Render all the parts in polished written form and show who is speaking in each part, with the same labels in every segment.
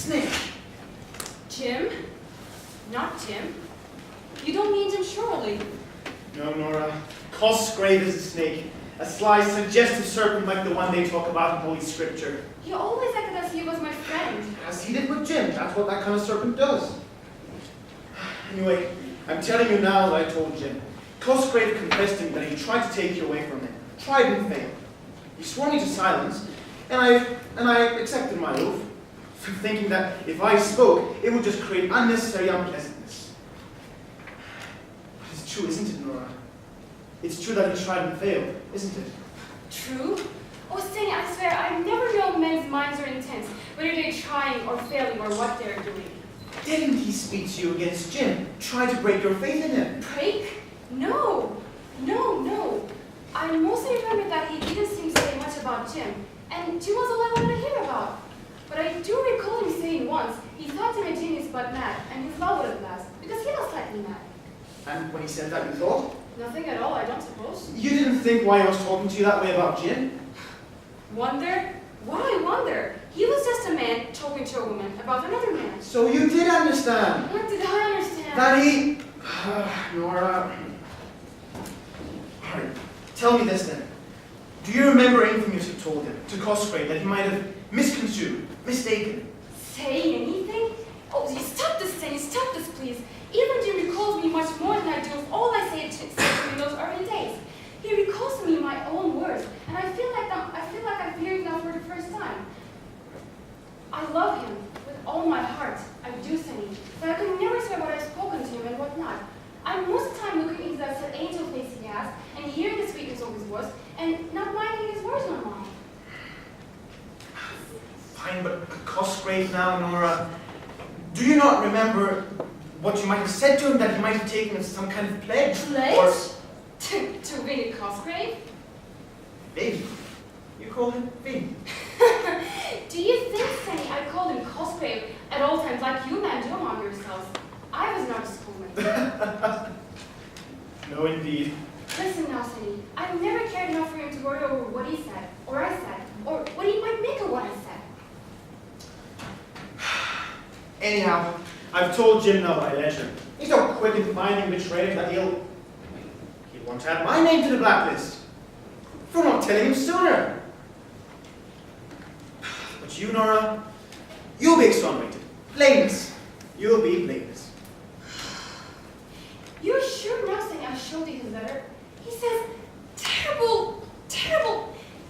Speaker 1: snake.
Speaker 2: Jim? Not Jim. You don't mean Jim surely.
Speaker 1: No, Nora. Cosgrave is a snake. A sly, suggestive serpent like the one they talk about in Holy Scripture.
Speaker 2: He always acted as if he was my friend.
Speaker 1: As he did with Jim. That's what that kind of serpent does. Anyway, I'm telling you now that I told Jim. Cosgrave confessed to me that he tried to take you away from him. Tried and failed. He swore me to silence, and I accepted my oath, thinking that if I spoke, it would just create unnecessary unpleasantness. But it's true, isn't it, Nora? It's true that he tried and failed, isn't it?
Speaker 2: True? Oh, Stanley, I swear, I've never known men's minds are intense, whether they're trying or failing or what they're doing.
Speaker 1: Didn't he speak to you against Jim? Try to break your faith in him?
Speaker 2: Break? No. I mostly remember that he didn't seem to say much about Jim, and Jim was all I wanted to hear about. But I do recall him saying once he thought Jim and Jim is but mad, and his love wouldn't last, because he was slightly mad.
Speaker 1: And when he said that, you thought?
Speaker 2: Nothing at all, I don't suppose.
Speaker 1: You didn't think why I was talking to you that way about Jim?
Speaker 2: Wonder? Why wonder? He was just a man talking to a woman about another man.
Speaker 1: So you did understand?
Speaker 2: What did I understand?
Speaker 1: That he... Nora... Alright, tell me this then. Do you remember anything you told him, to Cosgrave, that he might have misconstrued, mistaken?
Speaker 2: Say anything? Oh, you stop this, Stanley, stop this, please. Even Jim recalls me much more than I do of all I said to him in those early days. He recalls to me my own words, and I feel like I'm hearing them for the first time. I love him with all my heart. I do, Stanley, but I could never swear what I've spoken to him and what not. I'm most of the time looking into that angel face he has, and hearing the sweetness of his voice, and not minding his words no more.
Speaker 1: Fine, but Cosgrave now, Nora. Do you not remember what you might have said to him, that he might have taken as some kind of pledge?
Speaker 2: Pledge?
Speaker 1: Or...
Speaker 2: To Vinnie Cosgrave?
Speaker 1: Vin? You call him Vin?
Speaker 2: Do you think, Stanley, I called him Cosgrave at all times like you men do among yourselves? I was not a schoolmate.
Speaker 1: No, indeed.
Speaker 2: Listen now, Stanley. I've never cared enough for him to worry over what he said, or I said, or what he might make of what I said.
Speaker 1: Anyhow, I've told Jim now by letter. He's so quick in finding betrayers that he'll want to add my name to the blacklist. For not telling him sooner. But you, Nora, you'll be exonerated. Blameless. You'll be blameless.
Speaker 2: You're sure now, Stanley, I showed you his letter? He says, terrible.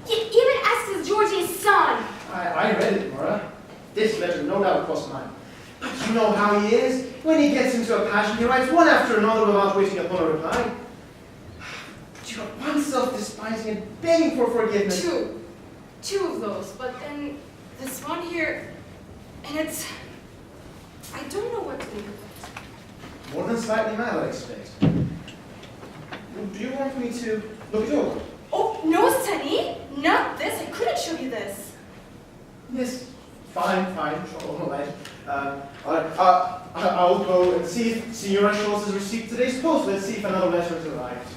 Speaker 2: He even asks Georgie's son.
Speaker 1: I read it, Nora. This letter no doubt crossed mine. But you know how he is. When he gets into a passion, he writes one after another without waiting upon a reply. But you have one self-despising and begging for forgiveness.
Speaker 2: Two of those, but then this one here, and it's... I don't know what to think of it.
Speaker 1: More than slightly mad, I expect. Do you want me to look it over?
Speaker 2: Oh, no, Stanley! Not this. I couldn't show you this.
Speaker 1: Yes. Fine, all right. I'll go and see if Senora Schultz has received today's post. Let's see if another letter has arrived.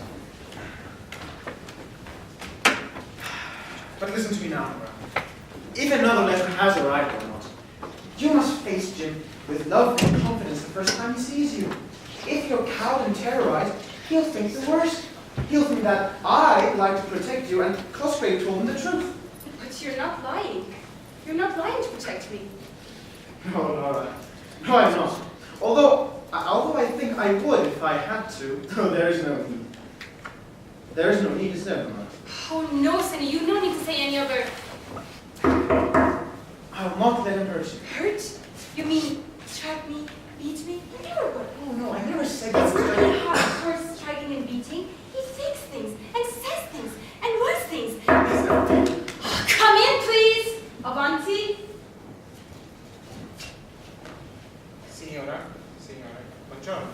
Speaker 1: But listen to me now, Nora. If another letter has arrived or not, you must face Jim with love and confidence the first time he sees you. If you're cowed and terrorized, he'll think the worst. He'll think that I like to protect you and Cosgrave told him the truth.
Speaker 2: But you're not lying. You're not lying to protect me.
Speaker 1: No, Nora. No, I'm not. Although I think I would if I had to. No, there is no need. There is no need, is there, Nora?
Speaker 2: Oh, no, Stanley. You don't need to say any other...
Speaker 1: I'll not let him hurt you.
Speaker 2: Hurt? You mean strike me, beat me? You never would.
Speaker 1: Oh, no, I never said
Speaker 2: It's
Speaker 1: that.
Speaker 2: not that hard towards striking and beating. He thinks things, and says things, and writes things. Oh, come in, please. Avanti.
Speaker 3: Signora, buongiorno.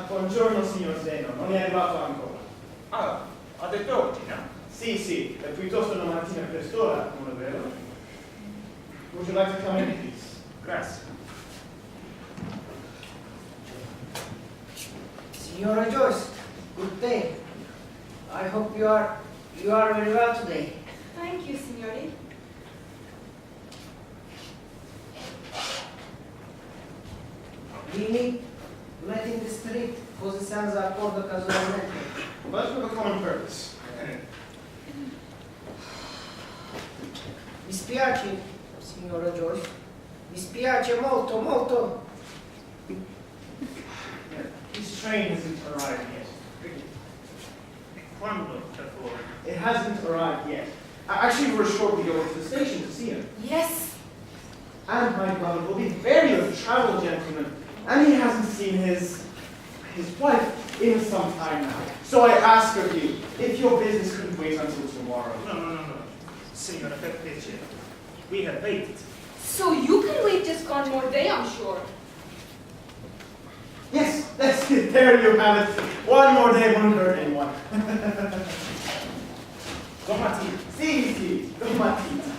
Speaker 1: Buongiorno, signor Zeno. Non è arrivato ancora.
Speaker 3: Ah, ha detto oggi, no?
Speaker 1: Sì, è piuttosto una mattina prestosa, non è vero? Would you like to come in, please?
Speaker 3: Grazie.
Speaker 4: Signora Joyce, good day. I hope you are very well today.
Speaker 2: Thank you, signori.
Speaker 4: We met in the street, così senza accordo casualmente.
Speaker 1: But with a common purpose.
Speaker 4: Mi spiace, signora Joyce. Mi spiace molto, molto.
Speaker 1: His train hasn't arrived yet.
Speaker 3: Quando, per favore?
Speaker 1: It hasn't arrived yet. Actually, we're shortly going to the station to see him.
Speaker 2: Yes.
Speaker 1: And my brother will be very a travel gentleman, and he hasn't seen his wife in some time now. So I ask of you, if your business couldn't wait until tomorrow.
Speaker 3: No. Signora, per piacere. We have waited.
Speaker 2: So you can wait just one more day, I'm sure.
Speaker 1: Yes, that's it. There you have it. One more day won't hurt anyone.
Speaker 3: Domattina.
Speaker 1: Sì, domattina.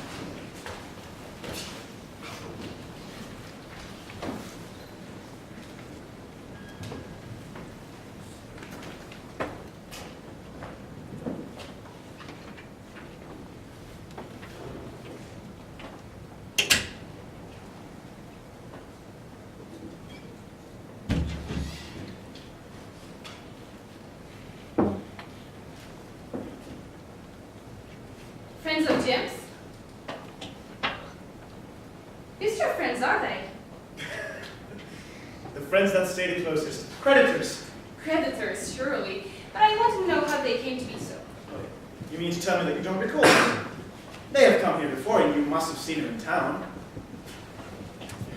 Speaker 2: Friends of Jim's? Who's your friends, are they?
Speaker 1: The friends that stay the closest. Creditors.
Speaker 2: Creditors, surely. But I want to know how they came to be so.
Speaker 1: You mean to tell me that you don't recall? They have come here before, and you must have seen them in town.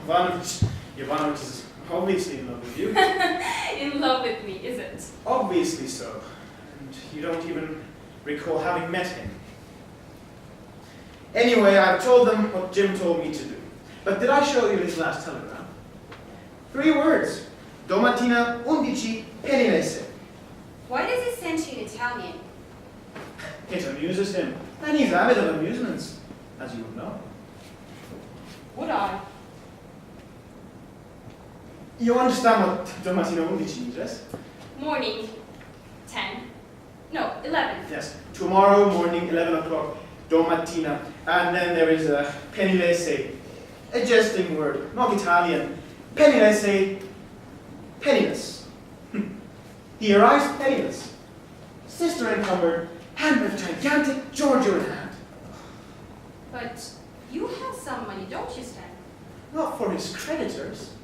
Speaker 1: Ivanovic is obviously in love with you.
Speaker 2: In love with me, is it?
Speaker 1: Obviously so. And you don't even recall having met him. Anyway, I've told them what Jim told me to do. But did I show you his last telegram? 3 words. Domattina 11 pennilese.
Speaker 2: Why does he send you in Italian?
Speaker 1: It amuses him. And he's avid of amusements, as you would know.
Speaker 2: Would I?
Speaker 1: You understand what Domattina 11 means, yes?
Speaker 2: Morning, 10. No, 11.
Speaker 1: Yes. Tomorrow morning, 11 o'clock, Domattina. And then there is a pennilese, a jesting word, not Italian. Pennilese, penniless. He arrives penniless. Sister encumbered, and with gigantic Giorgio in hand.
Speaker 2: But you have some money, don't you, Stan?
Speaker 1: Not for his creditors.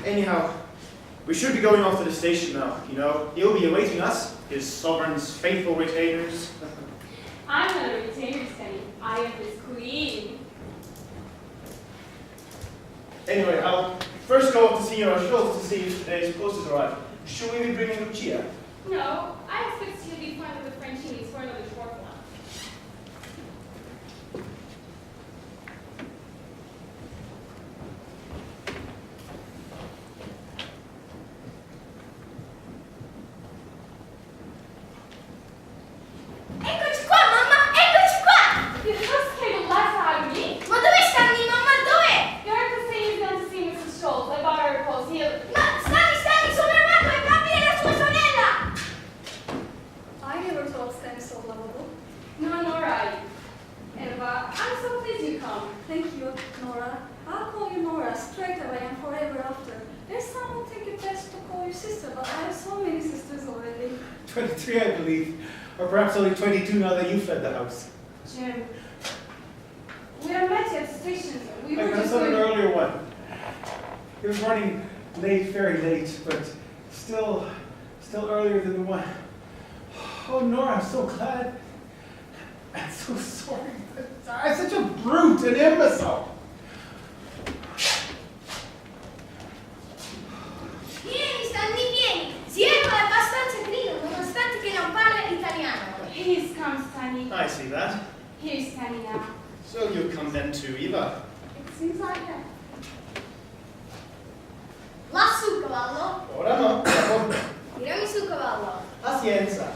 Speaker 1: Anyhow, we should be going off to the station now. You know, he'll be awaiting us, his sovereign's faithful retainers.
Speaker 2: I'm not a retainer, Stanley. I am his queen.
Speaker 1: Anyway, I'll first go up to Senar Arcak to see if today's post has arrived. Should we be bringing Lucia?
Speaker 2: No, I expect she'll be fine with the Frenchinis for another short one.
Speaker 5: Eccoci qua, mamma! Eccoci qua!
Speaker 2: You just came a laugh out of me.
Speaker 5: Ma dove stanno, mamma? Dove?
Speaker 2: Your uncle said he's going to see Mrs. Schultz. I bought her a post.
Speaker 5: Ma Stani, sono armato, è Gabriele, la sua sorella!
Speaker 2: I never told Stan so lovable. No, nor I. Eva, I'm so pleased you come.
Speaker 6: Thank you, Nora. I'll call you Nora straight away and forever after. There's someone think it best to call you sister, but I have so many sisters already.
Speaker 7: 23, I believe. Or perhaps only 22 now that you fled the house.
Speaker 2: Jim, we had met you at the station. We
Speaker 7: I
Speaker 2: were
Speaker 7: got
Speaker 2: just
Speaker 7: an
Speaker 2: going...
Speaker 7: earlier one. It was running late, very late, but still earlier than the one. Oh, Nora, I'm so glad. I'm so sorry. I'm such a brute, an imbecile.
Speaker 5: Vieni, Stanley, vieni! Sieno è abbastanza grido, nonostante che non parla l'italiano.
Speaker 2: He's come, Stanley.
Speaker 1: I see that.
Speaker 2: Here's Stanley now.
Speaker 1: So you've come then too, Eva.
Speaker 2: It seems like that.
Speaker 5: Lassù, cavallo.
Speaker 1: Ora no, dopo.
Speaker 5: Tirami su, cavallo.
Speaker 1: Pazienza.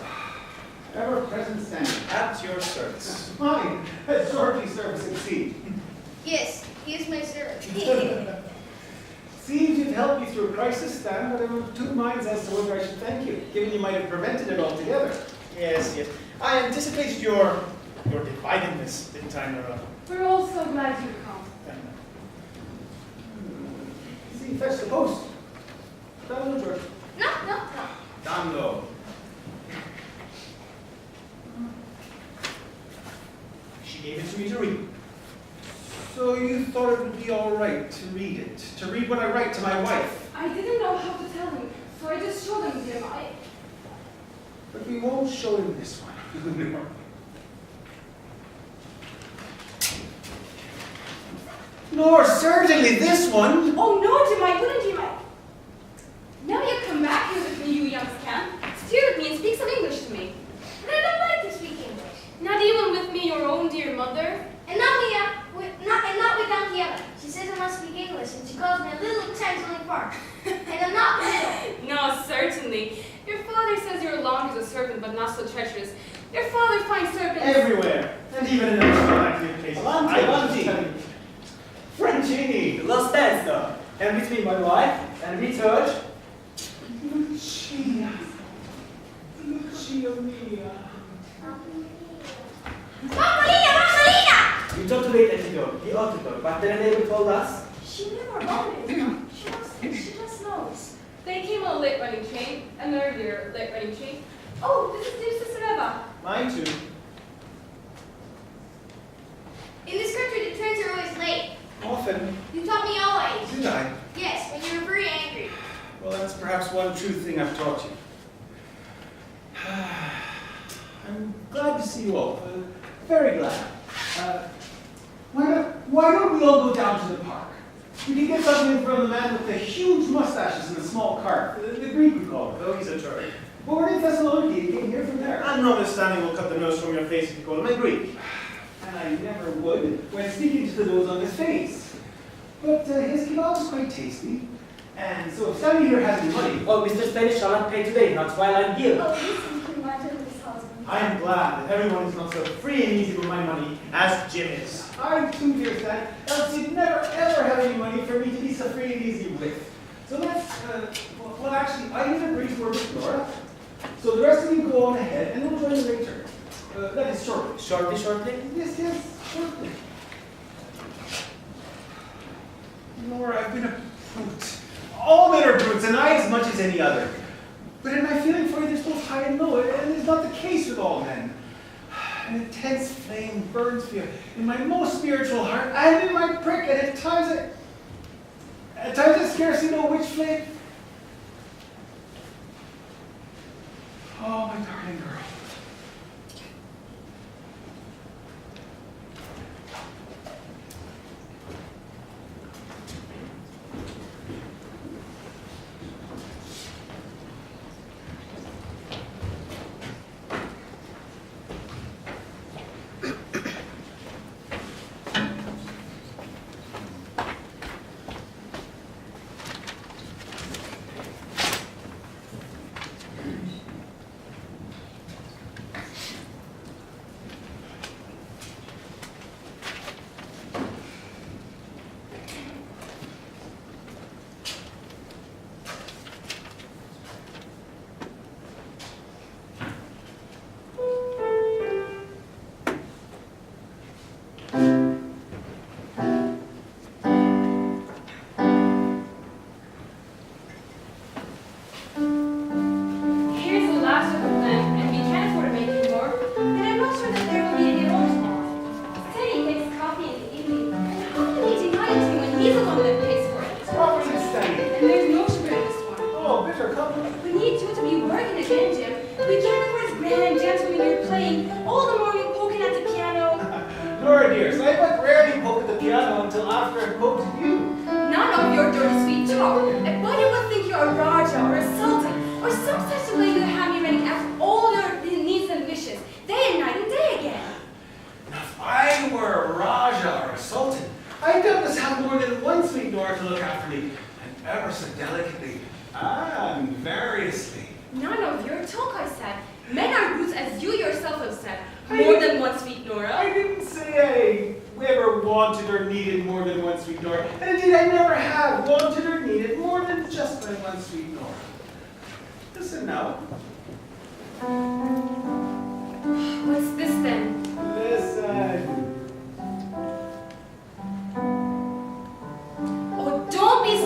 Speaker 7: Ever present standing.
Speaker 1: At your service.
Speaker 7: Fine. At Georgie's service exceed.
Speaker 5: Yes, he is my servant.
Speaker 7: Seems you've helped me through a crisis, Stan, but I'm of 2 minds as to whether I should thank you, given you might have prevented it altogether.
Speaker 1: Yes. I anticipated your dividedness, didn't I, Nora?
Speaker 2: We're all so glad you come.
Speaker 7: to fetch the post. Down, George.
Speaker 5: No, no, no.
Speaker 7: Down low.
Speaker 3: She gave it to me to read.
Speaker 7: So you thought it would be all right to read it? To read what I write to my wife?
Speaker 2: I didn't know how to tell him, so I just showed him to him.
Speaker 7: But we won't show him this one. Nor certainly this one.
Speaker 2: Oh no, Jim, I wouldn't, Jim. Now you come back here with me, you young scamp. Steer with me and speak some English to me.
Speaker 5: But I don't like to speak English.
Speaker 2: Not even with me, your own dear mother.
Speaker 5: And not with Donkey Ella. She says I must speak English, and she calls me a little changeling fart. And I'm not little.
Speaker 2: No, certainly. Your father says you're long as a serpent, but not so treacherous. Your father finds serpents
Speaker 1: Everywhere, and even in active cases.
Speaker 8: Avanti. Francini, lost dance though. And between my wife and research.
Speaker 7: Lucia. Lucia mia.
Speaker 5: Mammalina!
Speaker 8: You talked to wait at the door, the auto door, but the neighbor told us.
Speaker 6: She never wanted. She just knows.
Speaker 2: They came on a late running train, an earlier late running train. Oh, this is dear Sister Eva.
Speaker 1: Mine too.
Speaker 5: In this country, the trains are always late.
Speaker 7: Often.
Speaker 5: You taught me always.
Speaker 7: Did I?
Speaker 5: Yes, when you were very angry.
Speaker 7: Well, that's perhaps one true thing I've taught you. I'm glad to see you all. Very glad. Why don't we all go down to the park? We can get something from the man with the huge mustaches and the small cart. The Greek we call him.
Speaker 1: Though he's a Turk.
Speaker 7: But we're in Thessaloniki. You came here from there.
Speaker 1: And notwithstanding, we'll cut the nose from your face if you call him a Greek.
Speaker 7: And I never would when speaking to the nose on his face. But his kebab is quite tasty. And so if Sammy here has any money...
Speaker 8: Oh, Mr. Spanish shall not pay today, not while I'm here.
Speaker 6: Oh, listen, he invited his husband.
Speaker 1: I am glad that everyone is not so free and easy with my money as Jim is.
Speaker 7: I too, dear Stan, else you'd never ever have any money for me to be so free and easy with. So let's, well actually, I need to agree to work with Laura. So the rest of you go on ahead and we'll join you later. That is shortly.
Speaker 8: Shortly?
Speaker 7: Yes, shortly. Laura, I've been a brute. All men are brutes, and I as much as any other. But in my feeling for you, there's both high and low, and it's not the case with all men. An intense flame burns for you in my most spiritual heart and in my prick, and at times I scarcely know which flame. Oh, my darling girl.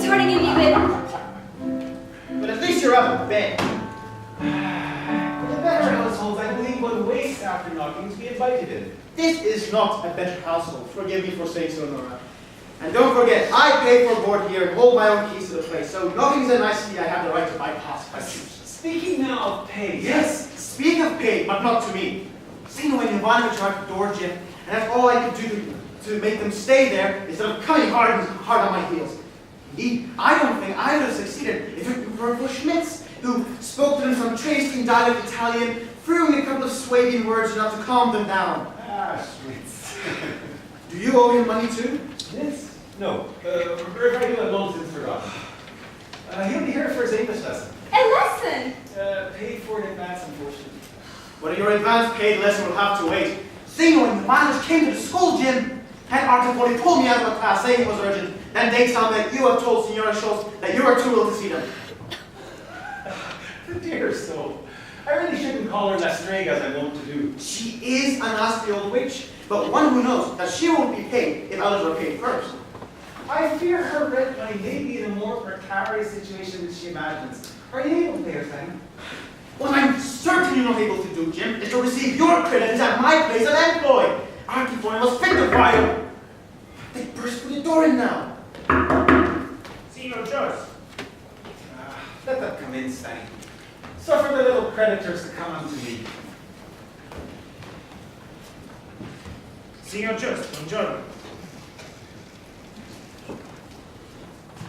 Speaker 2: Starting in me with
Speaker 1: bed.
Speaker 7: In the better households, I believe one waits after knocking to be invited in.
Speaker 1: This is not a better household. Forgive me for saying so, Nora. And don't forget, I pay for board here and hold my own keys to the place, so nothing's a nicety I have the right to bypass questions.
Speaker 7: Speaking now of pay.
Speaker 1: Yes, speak of pay, but not to me. See when Ivanovic are at the door, Jim, and that's all I could do to make them stay there instead of coming hard on my heels. Indeed, I don't think I would have succeeded if it weren't for Schmitz, who spoke to them some Triestine dialect Italian, threw in a couple of Swabian words enough to calm them down.
Speaker 7: Ah, Schmitz.
Speaker 1: Do you owe him money too?
Speaker 7: Schmitz? No. Regarding my loan since forgotten. He'll be here for his English lesson.
Speaker 2: A lesson?
Speaker 7: Paid for in advance, unfortunately.
Speaker 1: Well, your advance paid lesson will have to wait. See, when the miners came to the school, Jim, Head Arcak only pulled me out of a class saying it was urgent. Then they tell me that you have told Senora Schultz that you are too ill to see them.
Speaker 7: Dear soul. I really shouldn't call her Lestrade as I'm wont to do.
Speaker 1: She is a nasty old witch, but one who knows that she won't be paid if others are paid first.
Speaker 7: I fear her rent money may be in a more precarious situation than she imagines. Are you able to pay her, Sam?
Speaker 1: What I'm certainly not able to do, Jim, is to receive your credits at my place of employ. Artifoy must fit the fire. They burst through the door in now.
Speaker 3: Senor Joyce.
Speaker 7: Let them come in, Stanny. Suffer the little creditors to come unto me.
Speaker 3: Signor Joyce, buongiorno.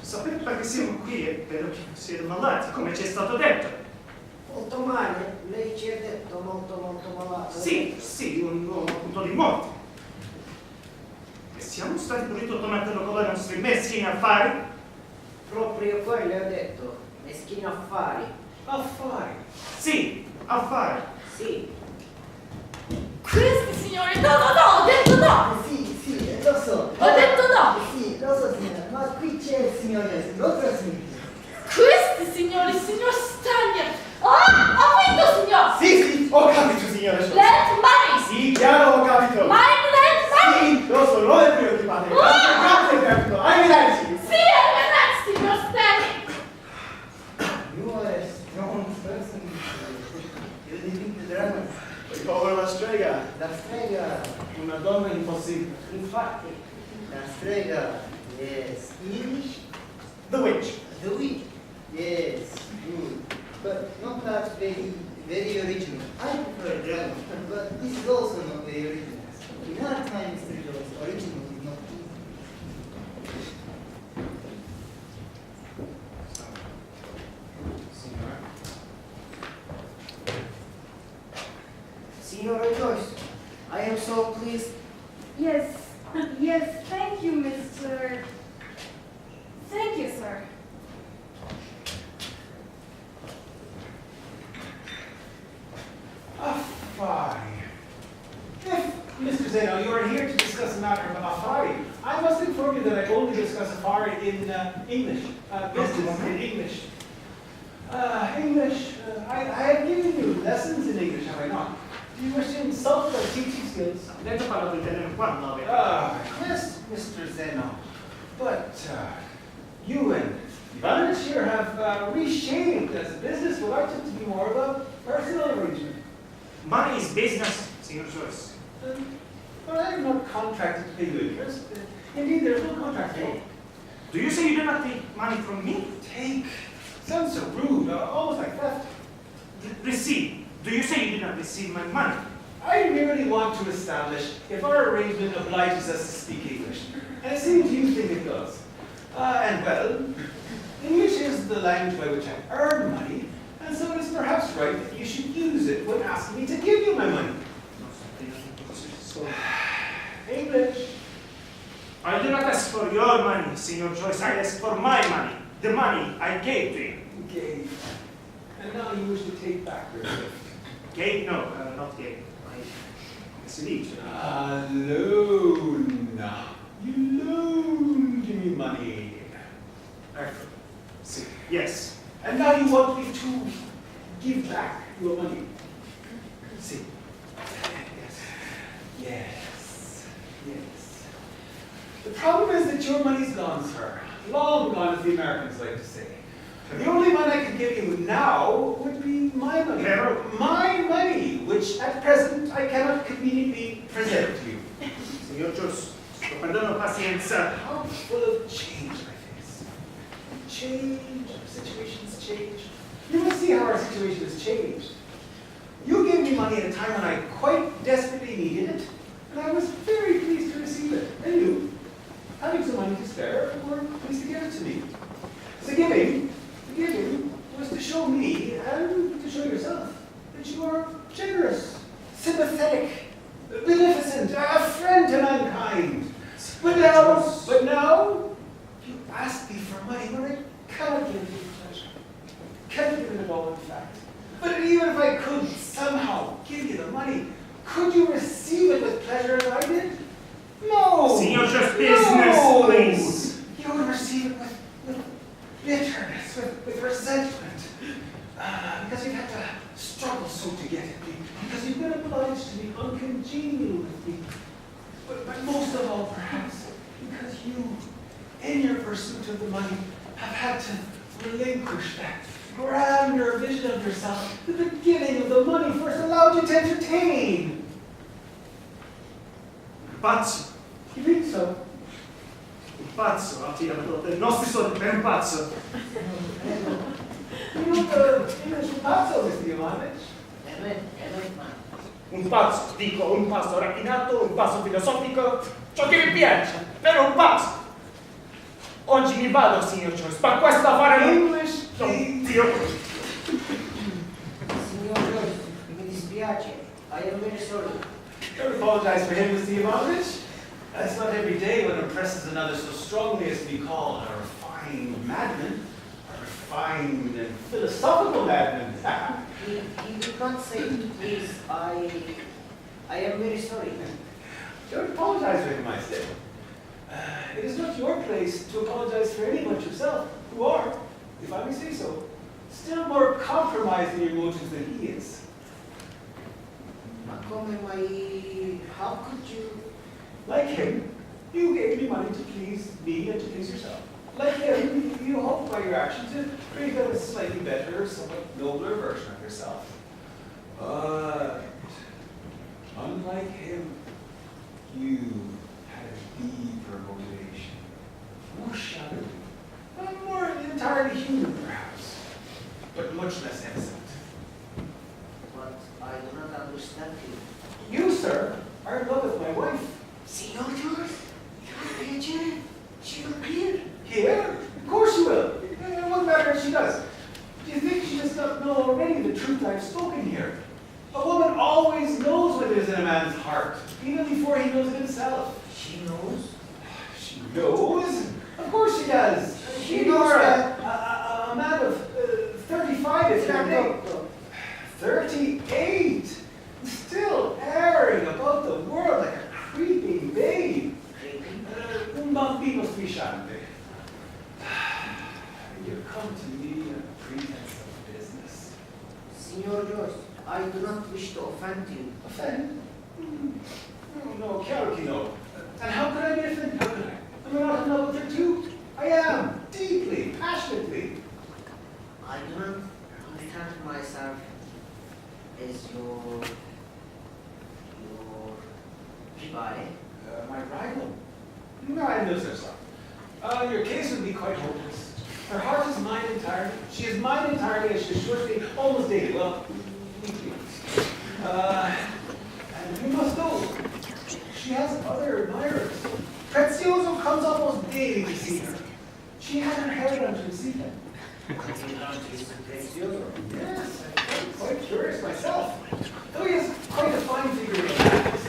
Speaker 3: Sapete perché siamo qui e vedo che siete malati, come ci è stato detto?
Speaker 4: Molto male, lei ci ha detto molto malato.
Speaker 3: Sì, un punto di morte. E siamo stati pure tutto metterlo con i nostri meschini affari?
Speaker 4: Proprio quello ha detto, meschini affari.
Speaker 7: Affari?
Speaker 3: Sì, affari.
Speaker 4: Sì.
Speaker 2: Questi signori, no, ho detto no!
Speaker 4: Sì, lo so.
Speaker 2: Ho detto no!
Speaker 4: Sì, lo so signora, ma qui c'è il signore, l'altra signora.
Speaker 2: Questi signori, signor Stagner! Ho vinto, signor!
Speaker 1: Sì, ho capito, signora Schultz.
Speaker 2: Lend money!
Speaker 1: Sì, chiaro, ho capito.
Speaker 2: Lend money!
Speaker 1: Sì, lo so, non è preoccupate. Grazie, ho capito. Arrivederci.
Speaker 2: Sì, arrivederci, signor Stagner!
Speaker 4: You are a strong person. You didn't the drama.
Speaker 1: Povera la strega.
Speaker 4: La strega.
Speaker 7: Una donna impossibile.
Speaker 4: Infatti, la strega. Yes. English?
Speaker 1: The witch.
Speaker 4: The witch. Yes, good. But not that very original. I prefer drama, but this is also not very original. In our time, Mr. Joyce, original is not easy. Senora Joyce, I am so pleased.
Speaker 2: Yes, thank you, Mr. Thank you, sir.
Speaker 7: Affari. If, Mr. Zeno, you are here to discuss a matter of Affari, I must inform you that I only discuss Affari in English. Business in English. I have given you lessons in English, have I not? Do you wish to insult my teaching skills?
Speaker 3: Detto parlo di tenere qua, no?
Speaker 7: Yes, Mr. Zeno. But you and Ivanovic here have reshaped as a business. Would like it to be more of a personal arrangement.
Speaker 3: Money is business, Signor Joyce.
Speaker 7: But I am not contracted to pay you interest. Indeed, there is no contract at all.
Speaker 3: Do you say you did not take money from me?
Speaker 7: Take? Sounds so rude, almost like theft.
Speaker 3: Receive. Do you say you did not receive my money?
Speaker 7: I merely want to establish if our arrangement obliges us to speak English. And it seems you think it does. And well, English is the language by which I earn money, and so it is perhaps right that you should use it when asking me to give you my money. English.
Speaker 3: I do not ask for your money, Signor Joyce. I ask for my money. The money I gave to you.
Speaker 7: Gave. And now you wish to take back your gift.
Speaker 3: Gave? No, not gave. I received.
Speaker 7: Loan. You loaned me money.
Speaker 3: Yes.
Speaker 7: And now you want me to give back your money. See. Yes. The problem is that your money's gone, sir. Long gone, as the Americans like to say. The only money I could give you now would be my money.
Speaker 3: Pero-
Speaker 7: My money, which at present I cannot conveniently present to you.
Speaker 3: Signor Joyce, sto perdendo pazienza.
Speaker 7: How full of change life is. Change, situations change. You must see how our situation has changed. You gave me money at a time when I quite desperately needed it, and I was very pleased to receive it. And you, having some money to spare, were pleased to give it to me. The giving was to show me and to show yourself that you are generous, sympathetic, beneficent, a friend to mankind. But now, you ask me for money when I cannot give you pleasure. Can't give it at all, in fact. But even if I could somehow give you the money, could you receive it with pleasure as I did? No.
Speaker 3: Signor Joyce, business, please.
Speaker 7: You would receive it with bitterness, with resentment. Because you've had to struggle so to get it. Because you've been obliged to be uncongenial with me. But most of all, perhaps, because you, in your pursuit of the money, have had to relinquish that grander vision of yourself that the giving of the money first allowed you to entertain.
Speaker 3: Pazzo.
Speaker 7: You think so?
Speaker 3: Un pazzo, affidamento dei nostri soldi per un pazzo.
Speaker 7: You know the English pazzo, Mr. Ivanovich?
Speaker 3: Un pazzo, dico, un pazzo raffinato, un pazzo filosofico, ciò che mi piace, però un pazzo. Oggi mi vado, signor Joyce, ma questo affare non...
Speaker 7: English,
Speaker 3: No,
Speaker 7: please.
Speaker 3: Dio.
Speaker 4: Signor Joyce, mi dispiace. I am very sorry.
Speaker 7: Don't apologize for him, Mr. Ivanovich. That's not every day one impresses another so strongly as to be called a refined madman. A refined and philosophical madman.
Speaker 4: He did not say, please. I am very sorry.
Speaker 7: Don't apologize for him, I say. It is not your place to apologize for any but yourself, who are, if I may say so, still more compromised in your motives than he is.
Speaker 4: Ma come mai... How could you...
Speaker 7: Like him, you gave me money to please me and to please yourself. Like him, you hoped by your action to create a slightly better, somewhat nobler version of yourself. But, unlike him, you had a deeper motivation, more shadowy, more entirely human perhaps, but much less innocent.
Speaker 4: But I do not understand you.
Speaker 7: You, sir, are in love with my wife.
Speaker 4: Signor Joyce, she will appear.
Speaker 7: Here? Of course she will. It won't matter if she does. Do you think she does not know already the truth I've spoken here? A woman always knows what is in a man's heart, even before he knows it himself.
Speaker 4: She knows?
Speaker 7: She knows? Of course she does.
Speaker 4: She
Speaker 7: You
Speaker 4: knows
Speaker 7: are
Speaker 4: that-
Speaker 7: a man of 35, if you're
Speaker 4: Look.
Speaker 7: 38! Still erring about the world like a creeping babe. Un bambino strisciante. You've come to me on a pretense of business.
Speaker 4: Signor Joyce, I do not wish to offend you.
Speaker 7: Offend? No, chiaro che no. And how could I be offended? How could I? Am I not in love with her too? I am, deeply, passionately.
Speaker 4: I do not understand myself as your rivale.
Speaker 7: My rival? No, I know such stuff. Your case would be quite hopeless. Her heart is mine entirely. She is mine entirely, as she should be, almost daily. Well, weekly. And you must know, she has other admirers. Prezioso comes almost daily to see her. She had her hair done to receive him. Yes, I'm quite curious myself. Though he has quite a fine figure of practice.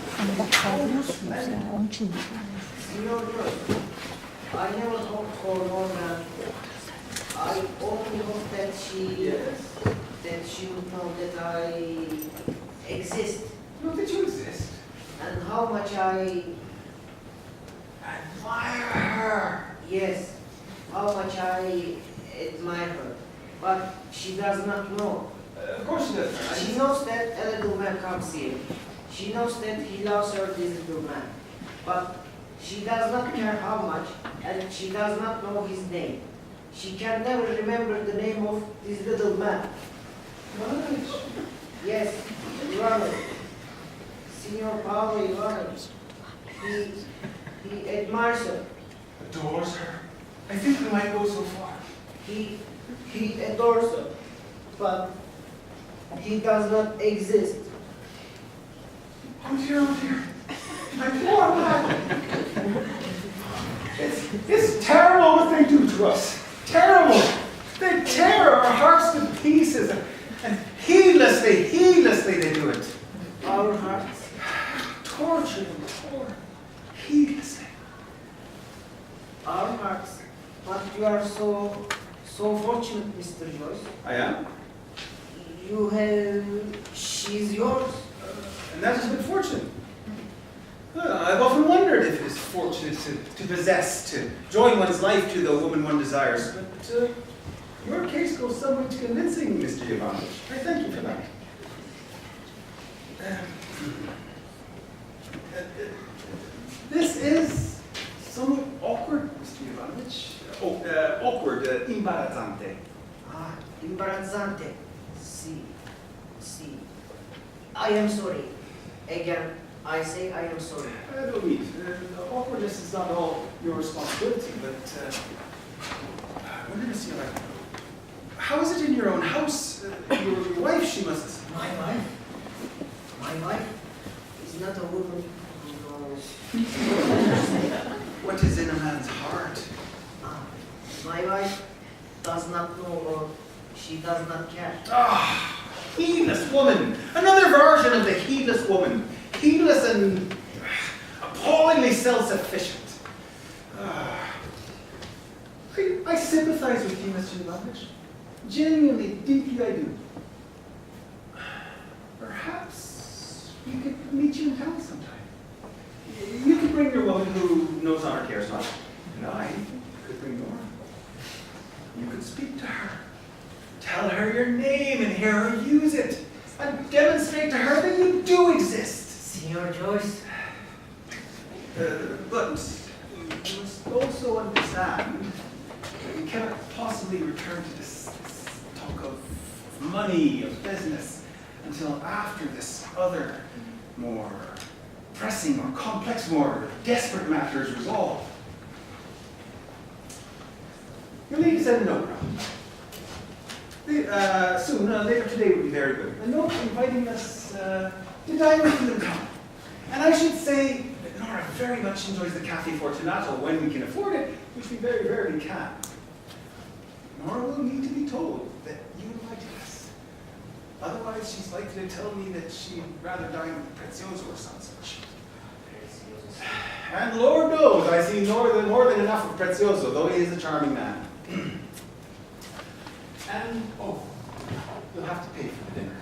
Speaker 4: Signor Joyce, I never hoped for more than... I only hope that she would know that I exist
Speaker 7: Know that you exist.
Speaker 4: and how much I...
Speaker 7: Admire her.
Speaker 4: Yes, how much I admire her. But she does not know.
Speaker 7: Of course she does.
Speaker 4: She knows that a little man comes here. She knows that he loves her, this little man. But she does not care how much, and she does not know his name.
Speaker 9: she can never remember the name of this little man. Yes, Randall. Signor Paolo Ivanovic. He admires her.
Speaker 7: Adores her? I think we might go so far.
Speaker 9: He adores her, but he does not exist.
Speaker 7: Oh dear, oh dear. My poor man. It's terrible what they do to us. Terrible. They tear our hearts to pieces. And heedlessly they do it.
Speaker 9: Our hearts.
Speaker 7: Tortured and torn. Heedlessly.
Speaker 9: Our hearts. But you are so fortunate, Mr. Joyce.
Speaker 7: I am?
Speaker 9: She's yours.
Speaker 7: And that has been fortunate. I've often wondered if it is fortunate to possess, to join one's life to the woman one desires. But your case goes some way to convincing, Mr. Ivanovich. I thank you for that. This is somewhat awkward, Mr. Ivanovich. Awkward, imbarazzante.
Speaker 9: Ah, imbarazzante. See. I am sorry. Again, I say I am sorry.
Speaker 7: I don't need. The awkwardness is not all your responsibility, but I wanted to see how is it in your own house? Your wife, she must.
Speaker 9: My wife? My wife is not a woman who knows.
Speaker 7: What is in a man's heart?
Speaker 9: Ah, my wife does not know, or she does not care.
Speaker 7: Ah, heedless woman. Another version of the heedless woman. Heedless and appallingly self-sufficient. I sympathize with you, Mr. Ivanovich. Genuinely, deeply I do. Perhaps we could meet you in town sometime. You could bring your woman who knows honor cares not, and I could bring Nora. You could speak to her. Tell her your name and hear her use it. And demonstrate to her that you do exist.
Speaker 9: Signor Joyce.
Speaker 7: But you must also understand that we cannot possibly return to this talk of money, of business, until after this other, more pressing, more complex, more desperate matter is resolved. You'll need to send a note now. Soon, later today would be very good. A note inviting us to dine with you in town. And I should say that Nora very much enjoys the Cafe Fortunato when we can afford it, which we very rarely can. Nora will need to be told that you invited us. Otherwise, she's likely to tell me that she'd rather dine with Prezioso or some such. And Lord knows, I see more than enough of Prezioso, though he is a charming man. And, you'll have to pay for the dinner.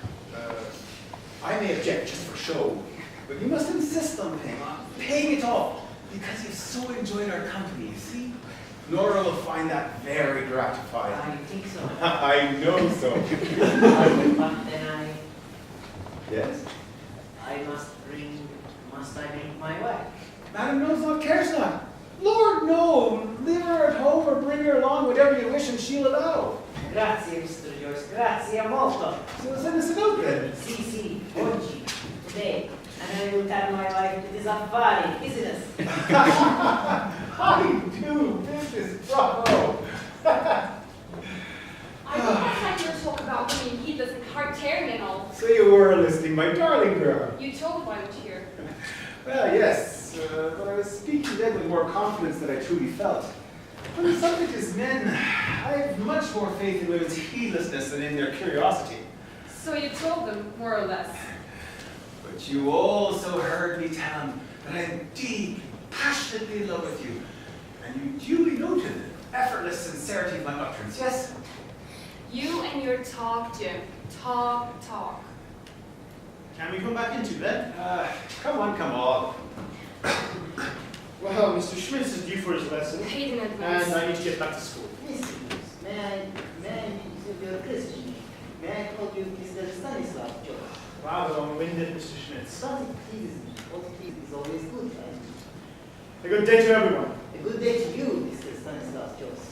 Speaker 7: I may object just for show, but you must insist on paying it all, because you've so enjoyed our company, you see? Nora will find that very gratifying.
Speaker 9: I think so.
Speaker 7: I know so.
Speaker 9: But then
Speaker 7: Yes?
Speaker 9: must I bring my wife?
Speaker 7: Madam knows not, cares not. Lord, no. Leave her at home or bring her along, whatever you wish, and she'll allow.
Speaker 9: Grazie, Mr. Joyce. Grazie molto.
Speaker 7: So send us a note then.
Speaker 9: Sì, oggi, today. And I will tell my wife it is affari, business.
Speaker 7: I do business, bravo.
Speaker 2: I don't have time to talk about being heedless and heart-tearing and all.
Speaker 7: So you were listening, my darling girl.
Speaker 2: You told why would you hear?
Speaker 7: Well, yes, but I was speaking then with more confidence than I truly felt. When the subject is men, I have much more faith in women's heedlessness than in their curiosity.
Speaker 2: So you told them, more or less.
Speaker 7: But you also heard me tell them that I am deeply, passionately in love with you. And you duly noted the effortless sincerity of my utterance, yes?
Speaker 2: You and your talk, Jim. Talk.
Speaker 1: Can we come back into bed?
Speaker 7: Come on.
Speaker 1: Well, Mr. Schmitz is due for his lesson,
Speaker 2: Paid in
Speaker 1: and
Speaker 2: advance.
Speaker 1: I need to get back to school.
Speaker 4: Mr. Joyce, may I use your question? May I call you Mr. Stanislav Joyce?
Speaker 1: Rather long-winded, Mr. Schmitz.
Speaker 4: But please, is always good, right?
Speaker 1: A good day to everyone.
Speaker 4: A good day to you, Mr. Stanislav Joyce.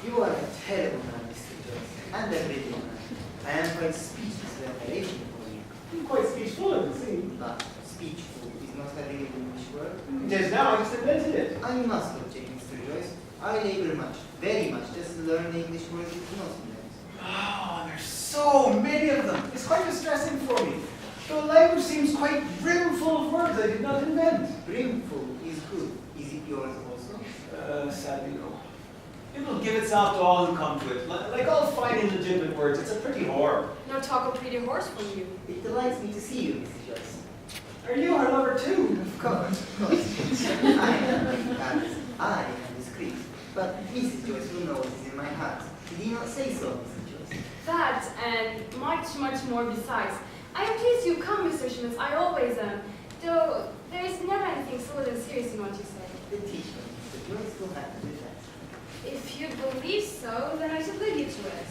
Speaker 4: You are a terrible man, Mr. Joyce, and a brilliant man. I am quite speechless with admiration for you.
Speaker 7: You're quite speechful, it would seem.
Speaker 4: But speechful is not a real English word.
Speaker 7: It is now, I just invented it.
Speaker 4: I must object, Mr. Joyce. I labor much, very much, just to learn the English word you do not invent.
Speaker 7: Oh, there's so many of them. It's quite distressing for me. The language seems quite brimful of words I did not invent.
Speaker 4: Brimful is good. Is it yours also?
Speaker 7: Sadly, no. It will give itself to all who come to it. Like all fine and legitimate words, it's a pretty whore.
Speaker 2: No talk of pretty horse from you.
Speaker 4: It delights me to see you, Mrs. Joyce.
Speaker 7: Are you her lover too?
Speaker 4: Of course, of course. I am Paris. I am discreet. But Mrs. Joyce will know what is in my heart. Did he not say so, Mrs. Joyce?
Speaker 2: That and much, much more besides. I am pleased you come, Mr. Schmitz. I always am. Though there is never anything solid and serious in what you say.
Speaker 4: The teacher, Mr. Joyce, will have to do that.
Speaker 2: If you believe so, then I should leave you to it.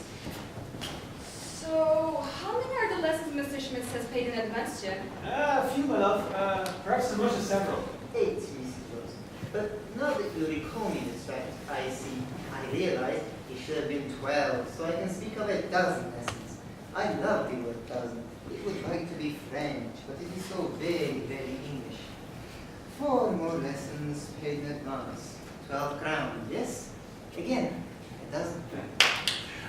Speaker 2: So, how many are the lessons Mr. Schmitz has paid in advance yet?
Speaker 7: A few, my love. Perhaps as much as several.
Speaker 4: 8, Mrs. Joyce. But now that you recall me this fact, I realize it should have been 12, so I can speak of a dozen lessons. I love the word dozen. It would like to be French, but it is so very, very English. 4 more lessons paid in advance. 12 crowns, yes? Again, a dozen.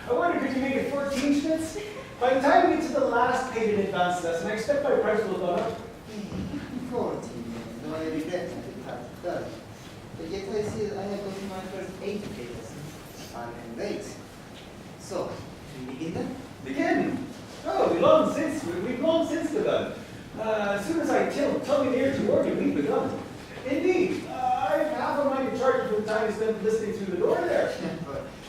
Speaker 7: I wonder, could you make it 14, Schmitz? By the time we get to the last paid in advance lesson, I expect my price will go up.
Speaker 4: 14, though I regret that it has done. But yet I see that I have gotten my first 8 paid lessons. I'm late. So, can we begin then?
Speaker 7: Begin? Oh, we've long since begun. As soon as I tilt tongue and ear to organ, we've begun. Indeed, I've half a mind to charge you for the time spent listening through the door there.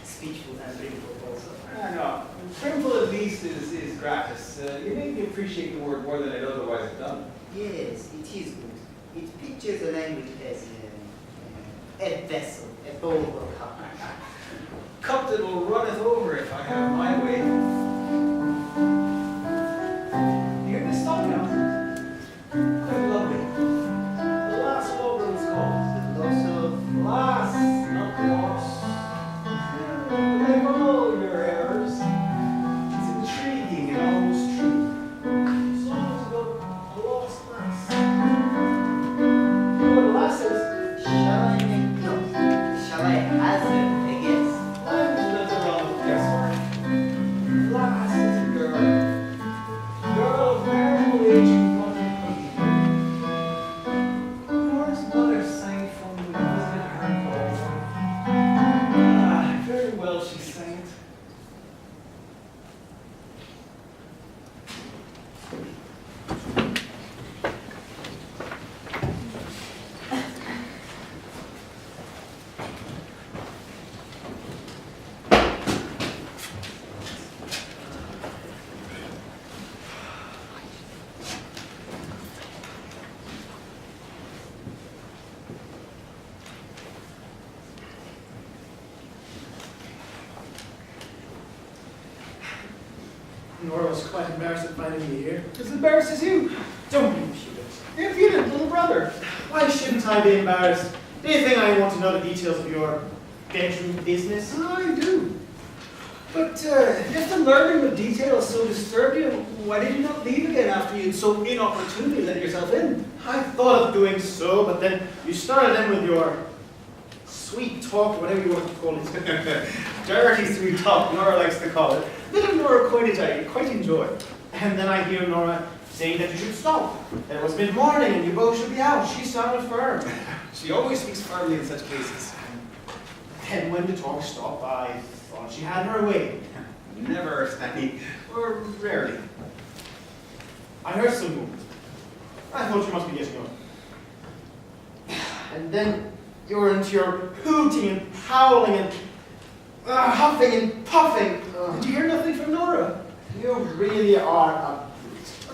Speaker 4: Speechful and brimful also.
Speaker 7: No, brimful at least is gratis. You made me appreciate the word more than I'd otherwise have done.
Speaker 4: Yes, it is good. It pictures a language as a vessel, a bowl or cup.
Speaker 7: Cup that will runneth over if I have my way. You hear this song now? Quite lovely. The last over was called.
Speaker 4: The loss of
Speaker 7: Lass, not loss. Like all your errors, it's intriguing and almost true. Songs about a lost lass. You know what a lass is?
Speaker 4: shall I make no? Shall I hazard a guess?
Speaker 7: I'm let around with guesswork. Lass is a girl. Girl of marriable age and Nora's mother sang from when we visited her home. Very well she sang it.
Speaker 1: Nora was quite embarrassed at finding me here.
Speaker 7: As embarrassed as you.
Speaker 1: Don't be impudent.
Speaker 7: You're impudent, little brother.
Speaker 1: Why shouldn't I be embarrassed? Do you think I want to know the details of your bedroom business?
Speaker 7: I do. But if the learning the details so disturbed you, why did you not leave again after you'd so inopportunely let yourself in?
Speaker 1: I thought of doing so, but then you started in with your sweet talk, whatever you want to call it.
Speaker 7: Dirty sweet talk, Nora likes to call it. Little Nora coinage I quite enjoy.
Speaker 1: And then I hear Nora saying that you should stop. That it was mid-morning and you both should be out. She sounded firm.
Speaker 7: She always speaks firmly in such cases.
Speaker 1: Then when the talk stopped, I thought she had her way.
Speaker 7: Never, Stanley, or rarely.
Speaker 1: I heard some movement. I thought you must be getting up. And then you were into your hooting and howling and huffing and puffing.
Speaker 7: Did you hear nothing from Nora?
Speaker 1: You really are a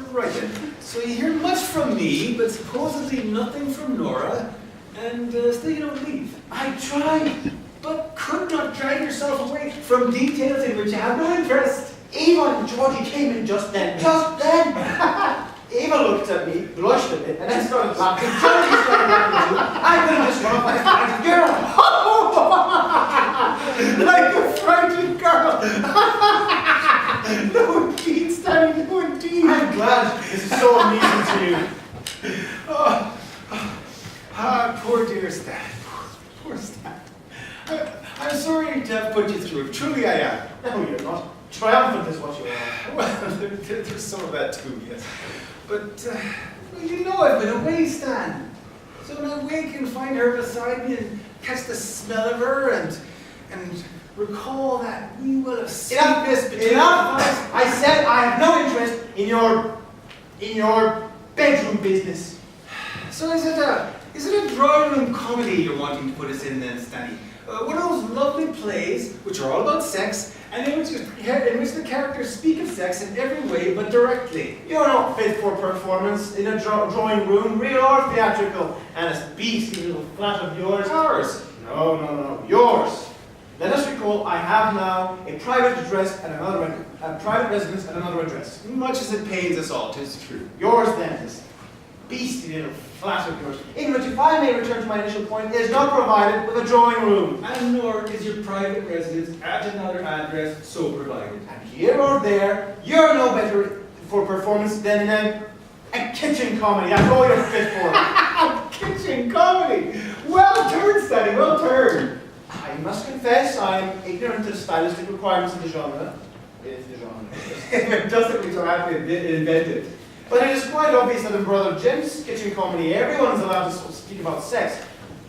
Speaker 1: brute.
Speaker 7: Right then. So you hear much from me, but supposedly nothing from Nora, and still you don't leave.
Speaker 1: I tried.
Speaker 7: But could not drag yourself away from details in which you have no interest.
Speaker 1: Eva and Georgie came in just then. Just then! Eva looked at me, blushed a bit, and then started laughing. Georgie started laughing too. I couldn't just run off like a girl. Like a
Speaker 7: sorry to have put you through it. Truly I am.
Speaker 1: No, you're not. Triumphant is what you are.
Speaker 7: Well, there's some of that too, yes. But, well, you know I've been away, Stan. So when I wake and find her beside me and catch the smell of her and recall that wee well of sweetness between
Speaker 1: Enough! I said I have no interest in your bedroom business.
Speaker 7: So is it a drawing room comedy you're wanting to put us in then, Stanny? One of those lovely plays which are all about sex and in which the characters speak of sex in every way but directly.
Speaker 1: You're not fit for performance in a drawing room, real or theatrical, and this beastly little flat of yours.
Speaker 7: Ours?
Speaker 1: No, yours. Let us recall, I have now a private address and a private residence and another address.
Speaker 7: Much as it pains us all, 'tis true.
Speaker 1: Yours then, this beastly little flat of yours, in which, if I may return to my initial point, is not provided with a drawing room.
Speaker 7: And nor is your private residence at another address so provided.
Speaker 1: And here or there, you're no better for performance than in a kitchen comedy. That's all you're fit for.
Speaker 7: Kitchen comedy! Well turned, Stanny, well turned.
Speaker 1: I must confess I am ignorant of the stylistic requirements of the genre. If the genre
Speaker 7: It doesn't mean so happy it invented.
Speaker 1: But it is quite obvious that in Brother Jim's kitchen comedy, everyone is allowed to speak about sex.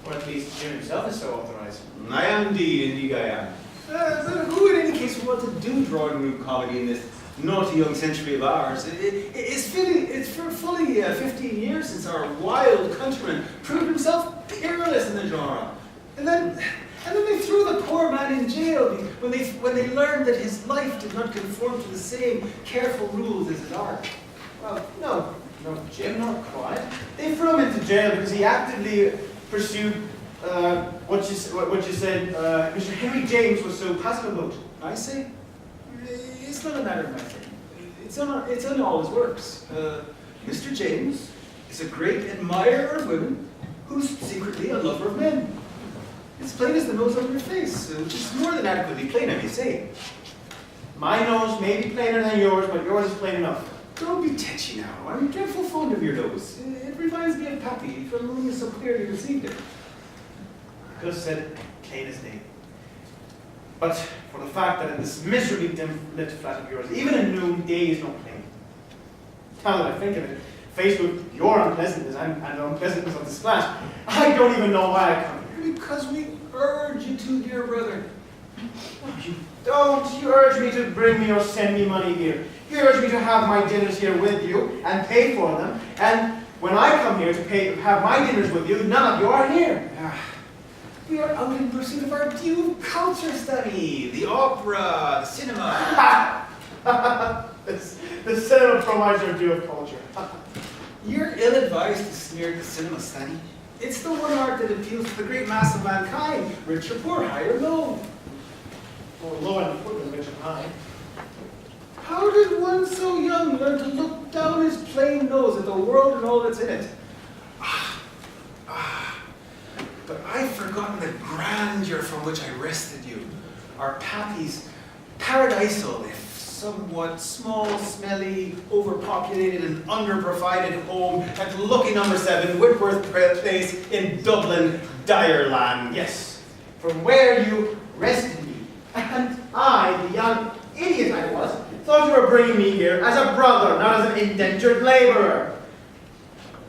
Speaker 1: Or at least Jim himself is so authorized.
Speaker 7: I am indeed I am. But who in any case would want to do drawing room comedy in this naughty young century of ours? It's for fully 15 years since our wild countryman proved himself peerless in the genre. And then they threw the poor man in jail when they learned that his life did not conform to the same careful rules as his art.
Speaker 1: Well, no, Jim, not quite. They threw him into jail because he actively pursued what you said Mr. Henry James was so passionate about.
Speaker 7: I say, it's not a matter of my thing. It's on all his works. Mr. James is a great admirer of women who's secretly a lover of men. It's plain as the nose on your face, which is more than adequately plain, I may say.
Speaker 1: My nose may be plainer than yours, but yours is plain enough.
Speaker 7: Don't be tetchy now. I'm dreadful fond of your nose. It reminds me of Pappy, from whom you so clearly received it.
Speaker 1: I could have said plain as day. But for the fact that in this miserably dim lit flat of yours, even in noon, day is not plain. Now that I think of it, faced with your unpleasantness and the unpleasantness of this flat, I don't even know why I come here.
Speaker 7: Because we urge you to, dear brother.
Speaker 1: No, you don't. You urge me to bring me or send me money here. You urge me to have my dinners here with you and pay for them. And when I come here to have my dinners with you, none of you are here.
Speaker 7: We are out in pursuit of our due culture study, the opera, the cinema.
Speaker 1: The cinema provides your due of culture.
Speaker 7: You're ill-advised to sneer at the cinema study. It's the one art that appeals to the great mass of mankind, rich or poor, high or low.
Speaker 1: Or low and poor than rich and high.
Speaker 7: How did one so young learn to look down his plain nose at the world and all that's in it? But I've forgotten the grandeur from which I rested you. Our Pappy's paradisal, if somewhat small, smelly, overpopulated and underprovided home at Lucky No. 7, Whitworth Place in Dublin, Direland.
Speaker 1: Yes, from where you rested me. And I, the young idiot I was, thought you were bringing me here as a brother, not as an indentured laborer.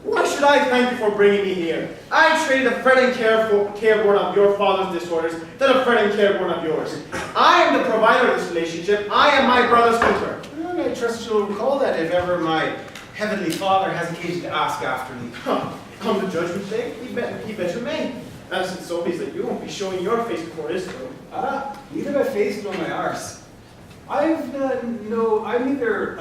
Speaker 1: Why should I thank you for bringing me here? I traded a fretting careborn of your father's disorders than a fretting careborn of yours. I am the provider of this relationship. I am my brother's tutor.
Speaker 7: And I trust you'll recall that if ever my heavenly Father has occasion to ask after me.
Speaker 1: On the judgment day, he better may. As it's obvious that you won't be showing your face before his throne.
Speaker 7: Neither my face nor my arse. I'm neither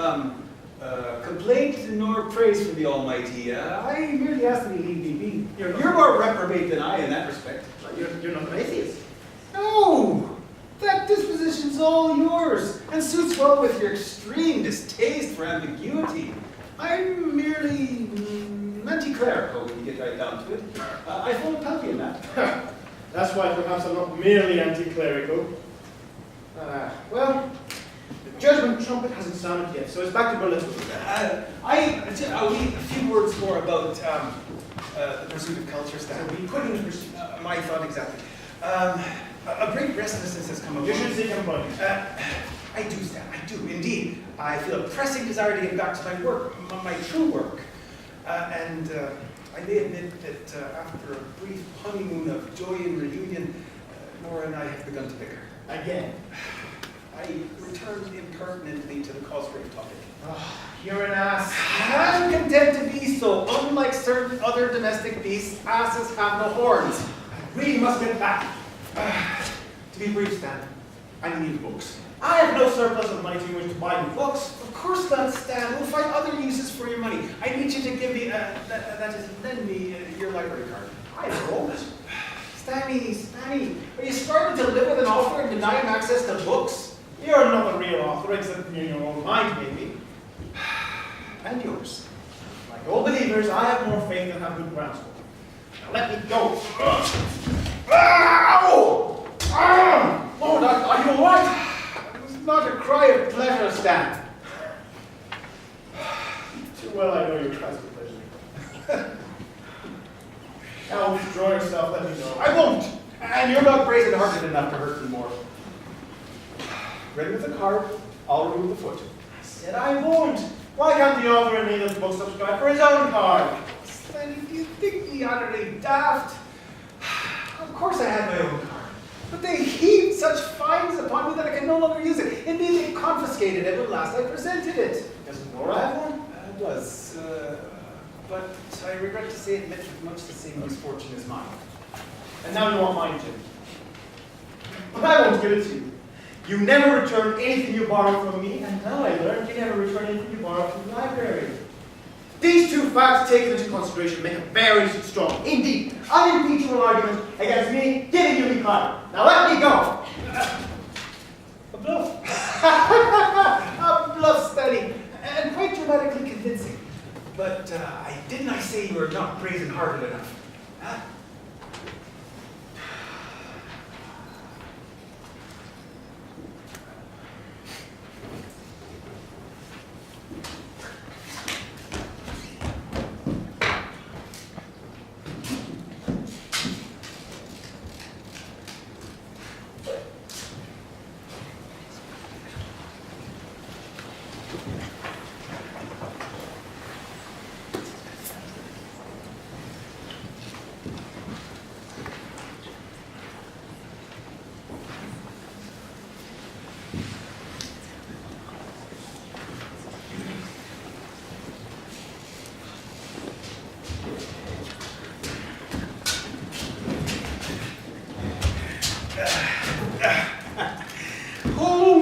Speaker 7: complaint nor praise from the Almighty. I merely ask that he leave me be. You're more reprobate than I in that respect.
Speaker 1: You're not an atheist.
Speaker 7: No! That disposition's all yours, and suits well with your extreme distaste for ambiguity. I'm merely anti-clerical when you get right down to it. I follow Pappy in that.
Speaker 1: That's why perhaps I'm not merely anti-clerical. Well, the judgment trumpet hasn't sounded yet, so it's back to Berlin.
Speaker 7: I'll need a few words more about the pursuit of culture stuff.
Speaker 1: So we put in the pursuit.
Speaker 7: My thought exactly. A great restlessness has come upon me.
Speaker 1: You should seek employment.
Speaker 7: I do, Stan, I do, indeed. I feel a pressing desire to get back to my work, my true work. I may admit that after a brief honeymoon of joy and reunion, Nora and I have begun to bicker.
Speaker 1: Again.
Speaker 7: I returned impertinently to the Cosgrave topic.
Speaker 1: Oh, you're an ass.
Speaker 7: I'm content to be so. Unlike certain other domestic beasts, asses have no horns.
Speaker 1: I really must get back.
Speaker 7: To be brief, Stan, I need books.
Speaker 1: I have no surplus of money to which to buy new books.
Speaker 7: Of course not, Stan. We'll find other uses for your money. I need you to give me, lend me your library card.
Speaker 1: I wrote it.
Speaker 7: Stanny, are you starting to live with an author and deny him access to books?
Speaker 1: You're not the real author, except in your own mind, maybe.
Speaker 7: And yours.
Speaker 1: Like all believers, I have more faith than have good grounds for. Now let me go. Ow! Lord, are you all right?
Speaker 7: It was not a cry of pleasure, Stan.
Speaker 1: Too well I know your cries for pleasure. Now withdraw yourself, let me know.
Speaker 7: I won't. And you're not brazen-hearted enough to hurt me more. Ready with the card, I'll remove the foot.
Speaker 1: I said I won't. Why can't the author in need of the book subscribe for his own card?
Speaker 7: Stanley, do you think me utterly daft? Of course I had my own card. But they heaped such fines upon me that I can no longer use it. Indeed, they confiscated it when last I presented it.
Speaker 1: Doesn't Nora have one?
Speaker 7: It does, but I regret to say it met with much the same misfortune as mine.
Speaker 1: And now you want mine too. But I won't give it to you. You never return anything you borrow from me, and now I learned you never return anything you borrow from the library. These two facts taken into consideration make a very strong, indeed, unimpeachable argument against me giving you the card. Now let me go.
Speaker 7: A bluff. A bluff, Stanley, and quite dramatically convincing. But didn't I say you were not brazen-hearted enough? Huh?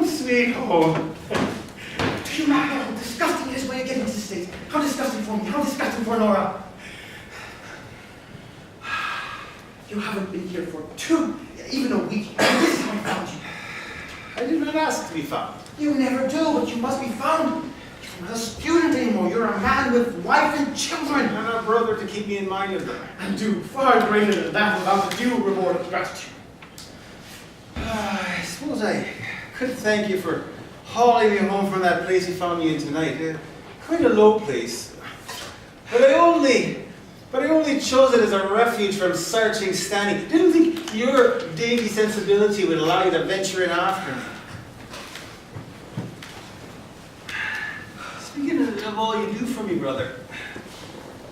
Speaker 1: Sweet home. Do you not know how disgusting it is when you get into this state? How disgusting for me, how disgusting for Nora. You haven't been here for even a week, and this is how I found you.
Speaker 7: I did not ask to be found.
Speaker 1: You never do, but you must be found. You're not a student anymore. You're a man with wife and children.
Speaker 7: And a brother to keep me in mind of them.
Speaker 1: And do far greater than that without the due reward of gratitude.
Speaker 7: I suppose I could thank you for hauling me home from that place you found me in tonight. Quite a low place. But I only chose it as a refuge from searching Stanley. Didn't think your dainty sensibility would allow you to venture in after me. Speaking of all you do for me, brother,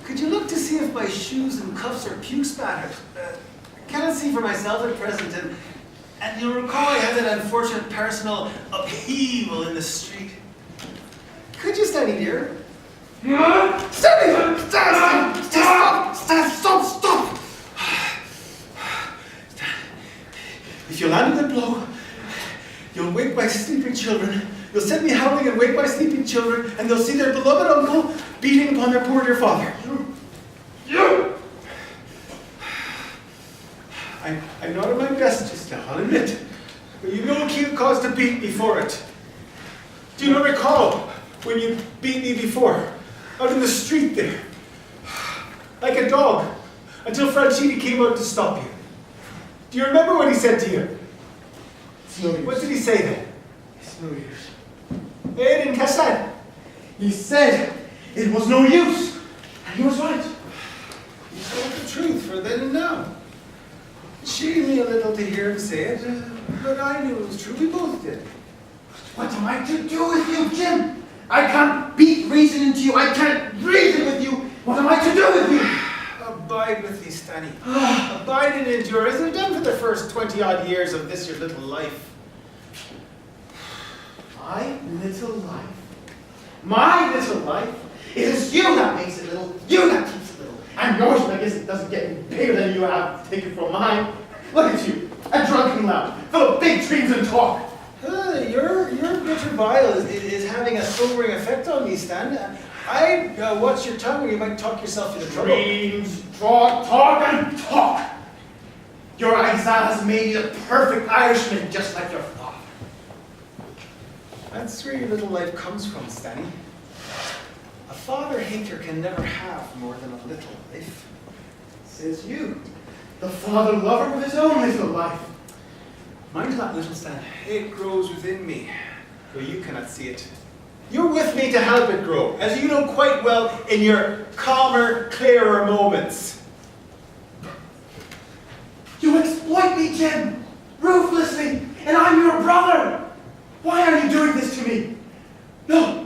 Speaker 7: could you look to see if my shoes and cuffs are puke spattered? I cannot see for myself at present, and you'll recall I had that unfortunate personal upheaval in the street. Could you, Stanley, dear? Stanley! Stop! If you land a good blow, you'll wake my sleeping children. You'll set me howling and wake my sleeping children, and they'll see their beloved uncle beating upon their poor dear father. You! I'm not at my best just now, I'll admit. But you no acute cause to beat me for it. Do you not recall when you beat me before? Out in the street there. Like a dog. Until Franchini came out to stop you. Do you remember what he said to you?
Speaker 1: It's no use.
Speaker 7: What did he say then?
Speaker 1: It's no use.
Speaker 7: Hey, didn't catch that.
Speaker 1: He said it was no use. And he was right.
Speaker 7: You spoke the truth for then and now. cheered me a little to hear him say it, but I knew it was true. We both did.
Speaker 1: What am I to do with you, Jim? I can't beat reason into you. I can't reason with you. What am I to do with you?
Speaker 7: Abide with thee, Stanny. Abide and endure, as I've done for the first 20-odd years of this your little life.
Speaker 1: My little life. My little life. It is you that makes it little. You that keeps it little. And yours, I guess it doesn't get bigger than you have to take it from mine. Look at you, a drunken lout, full of big dreams and talk.
Speaker 7: Your bitter bile is having a sobering effect on me, Stan. I watch your tongue or you might talk yourself into trouble.
Speaker 1: Dreams, talk and talk. Your exile has made you the perfect Irishman, just like your father.
Speaker 7: That's where your little life comes from, Stanny. A father-hater can never have more than a little life.
Speaker 1: Says you, the father-lover with his own little life.
Speaker 7: Mine's not little, Stan. It grows within me, though you cannot see it. You're with me to help it grow, as you know quite well in your calmer, clearer moments.
Speaker 1: You exploit me, Jim, ruthlessly, and I'm your brother. Why are you doing this to me? No.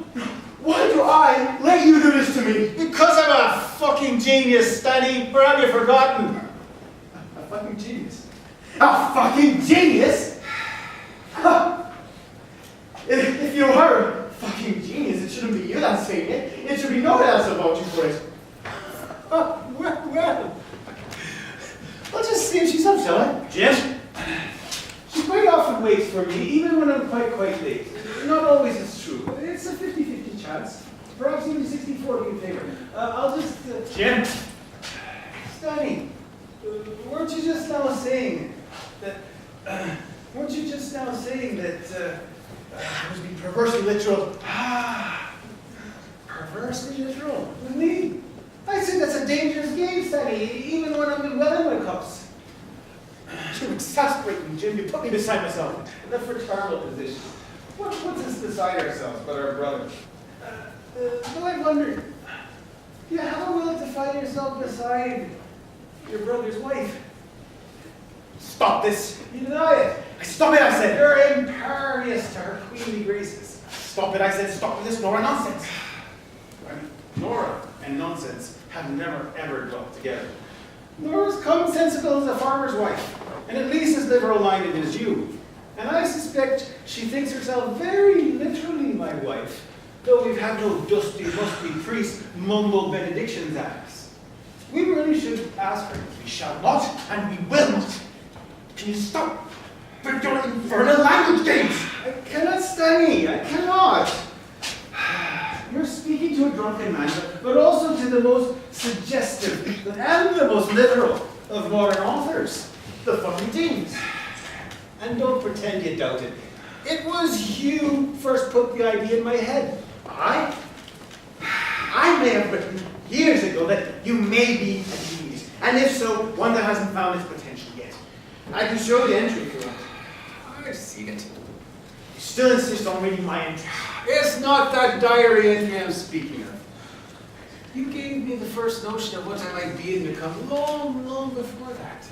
Speaker 1: Why do I let you do this to me?
Speaker 7: Because I'm a fucking genius, Stanny, or have you forgotten?
Speaker 1: A fucking genius? A fucking genius? If you are a fucking genius, it shouldn't be you that's saying it. It should be no one else about you for it.
Speaker 7: Well. I'll just see if she's up, shall I?
Speaker 1: Jim?
Speaker 7: She quite often waits for me, even when I'm quite late. Not always it's true. It's a 50-50 chance. Perhaps even 60-40 in favor. I'll just...
Speaker 1: Jim?
Speaker 7: Stanny, weren't you just now saying that...
Speaker 1: I was being perversely literal.
Speaker 7: Perversely literal? With me? I said that's a dangerous game, Stanny, even when I'm well in my cups.
Speaker 1: You exasperate me, Jim. You put me beside myself.
Speaker 7: In the fraternal position. What's us beside ourselves but our brothers? But I wondered, do you ever willing to find yourself beside your brother's wife?
Speaker 1: Stop this.
Speaker 7: You deny it.
Speaker 1: Stop it, I said.
Speaker 7: You're impervious to her queenly graces.
Speaker 1: Stop it, I said. Stop this Nora nonsense.
Speaker 7: Nora and nonsense have never ever dwelt together. Nora's commonsensical as a farmer's wife, and at least as liberal-minded as you. And I suspect she thinks herself very literally my wife, though we've had no dusty, musty priest mumble benedictions at us. We really should ask her.
Speaker 1: We shall not, and we will not. Can you stop with your infernal language games?
Speaker 7: I cannot, Stanny. I cannot.
Speaker 1: You're speaking to a drunken man, but also to the most suggestive and the most literal
Speaker 7: Of modern authors.
Speaker 1: the fucking teens.
Speaker 7: And don't pretend you doubt it. It was you first put the idea in my head.
Speaker 1: I may have written years ago that you may be a genius, and if so, one that hasn't found its potential yet. I can show you the entry if you want.
Speaker 7: I've seen it.
Speaker 1: You still insist on reading my entry.
Speaker 7: It's not that diary entry I'm speaking of. You gave me the first notion of what I might be and become long before that.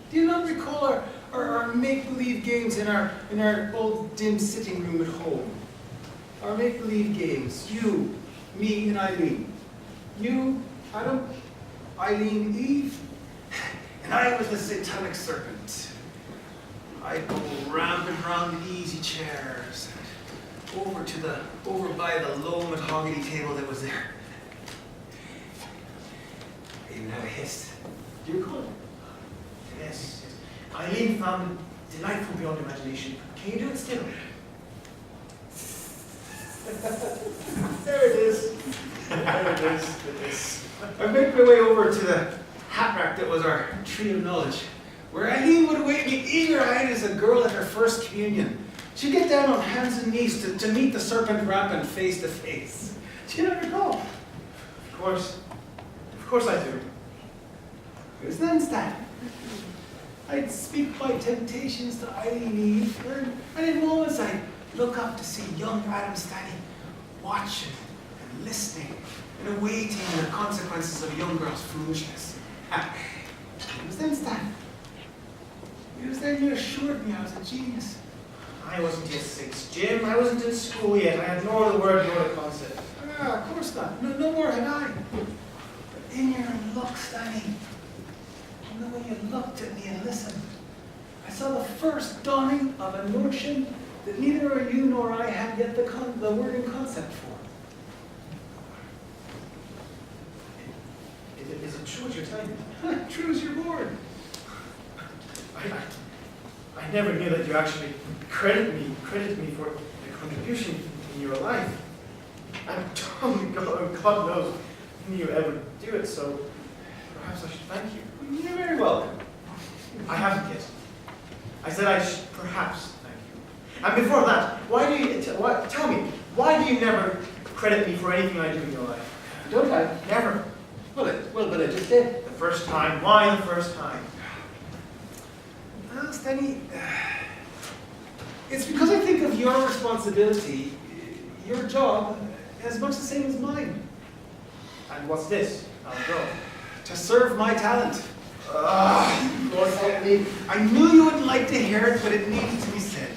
Speaker 7: Do you not recall our make-believe games in our old dim sitting room at home? Our make-believe games. You, me, and Eileen. You, Adam, Eileen, Eve, and I was the satanic serpent. I'd go rampant round the easy chairs, over by the low mahogany table that was there. I even had a hiss. Do you recall it?
Speaker 1: Yes. Eileen found it delightful beyond imagination. Can you do it still?
Speaker 7: There it is. There it is. I made my way over to the hat rack that was our tree of knowledge, where Eileen would await me eager-eyed as a girl at her first communion. She'd get down on hands and knees to meet the serpent rampant face to face. Do you not recall?
Speaker 1: Of course I do.
Speaker 7: Who's then that? I'd speak my temptations to Eileen Eve, and in moments I'd look up to see young Adam standing, watching and listening and awaiting the consequences of a young girl's foolishness. Who's then Stan? Because then you assured me I was a genius.
Speaker 1: I wasn't yet 6, Jim. I wasn't in school yet. I had nor the word nor the concept.
Speaker 7: Ah, of course not. No more had I. But in your looks, Danny, in the way you looked at me and listened, I saw the first dawning of a notion that neither you nor I had yet the word and concept for.
Speaker 1: Is it true what you're telling me?
Speaker 7: True as your word.
Speaker 1: I never knew that you actually credited me for the contribution in your life. And God knows you ever do it, so perhaps I should thank you.
Speaker 7: You're very welcome.
Speaker 1: I haven't yet. I said I should perhaps thank you. And before that, tell me, why do you never credit me for anything I do in your life?
Speaker 7: Don't I?
Speaker 1: Never.
Speaker 7: But I just did.
Speaker 1: The first time. Why the first time?
Speaker 7: Well, Stenny, it's because I think of your responsibility, your job, as much the same as mine.
Speaker 1: And what's this? I'll go.
Speaker 7: To serve my talent.
Speaker 1: Lord help me.
Speaker 7: I knew you wouldn't like to hear it, but it needed to be said.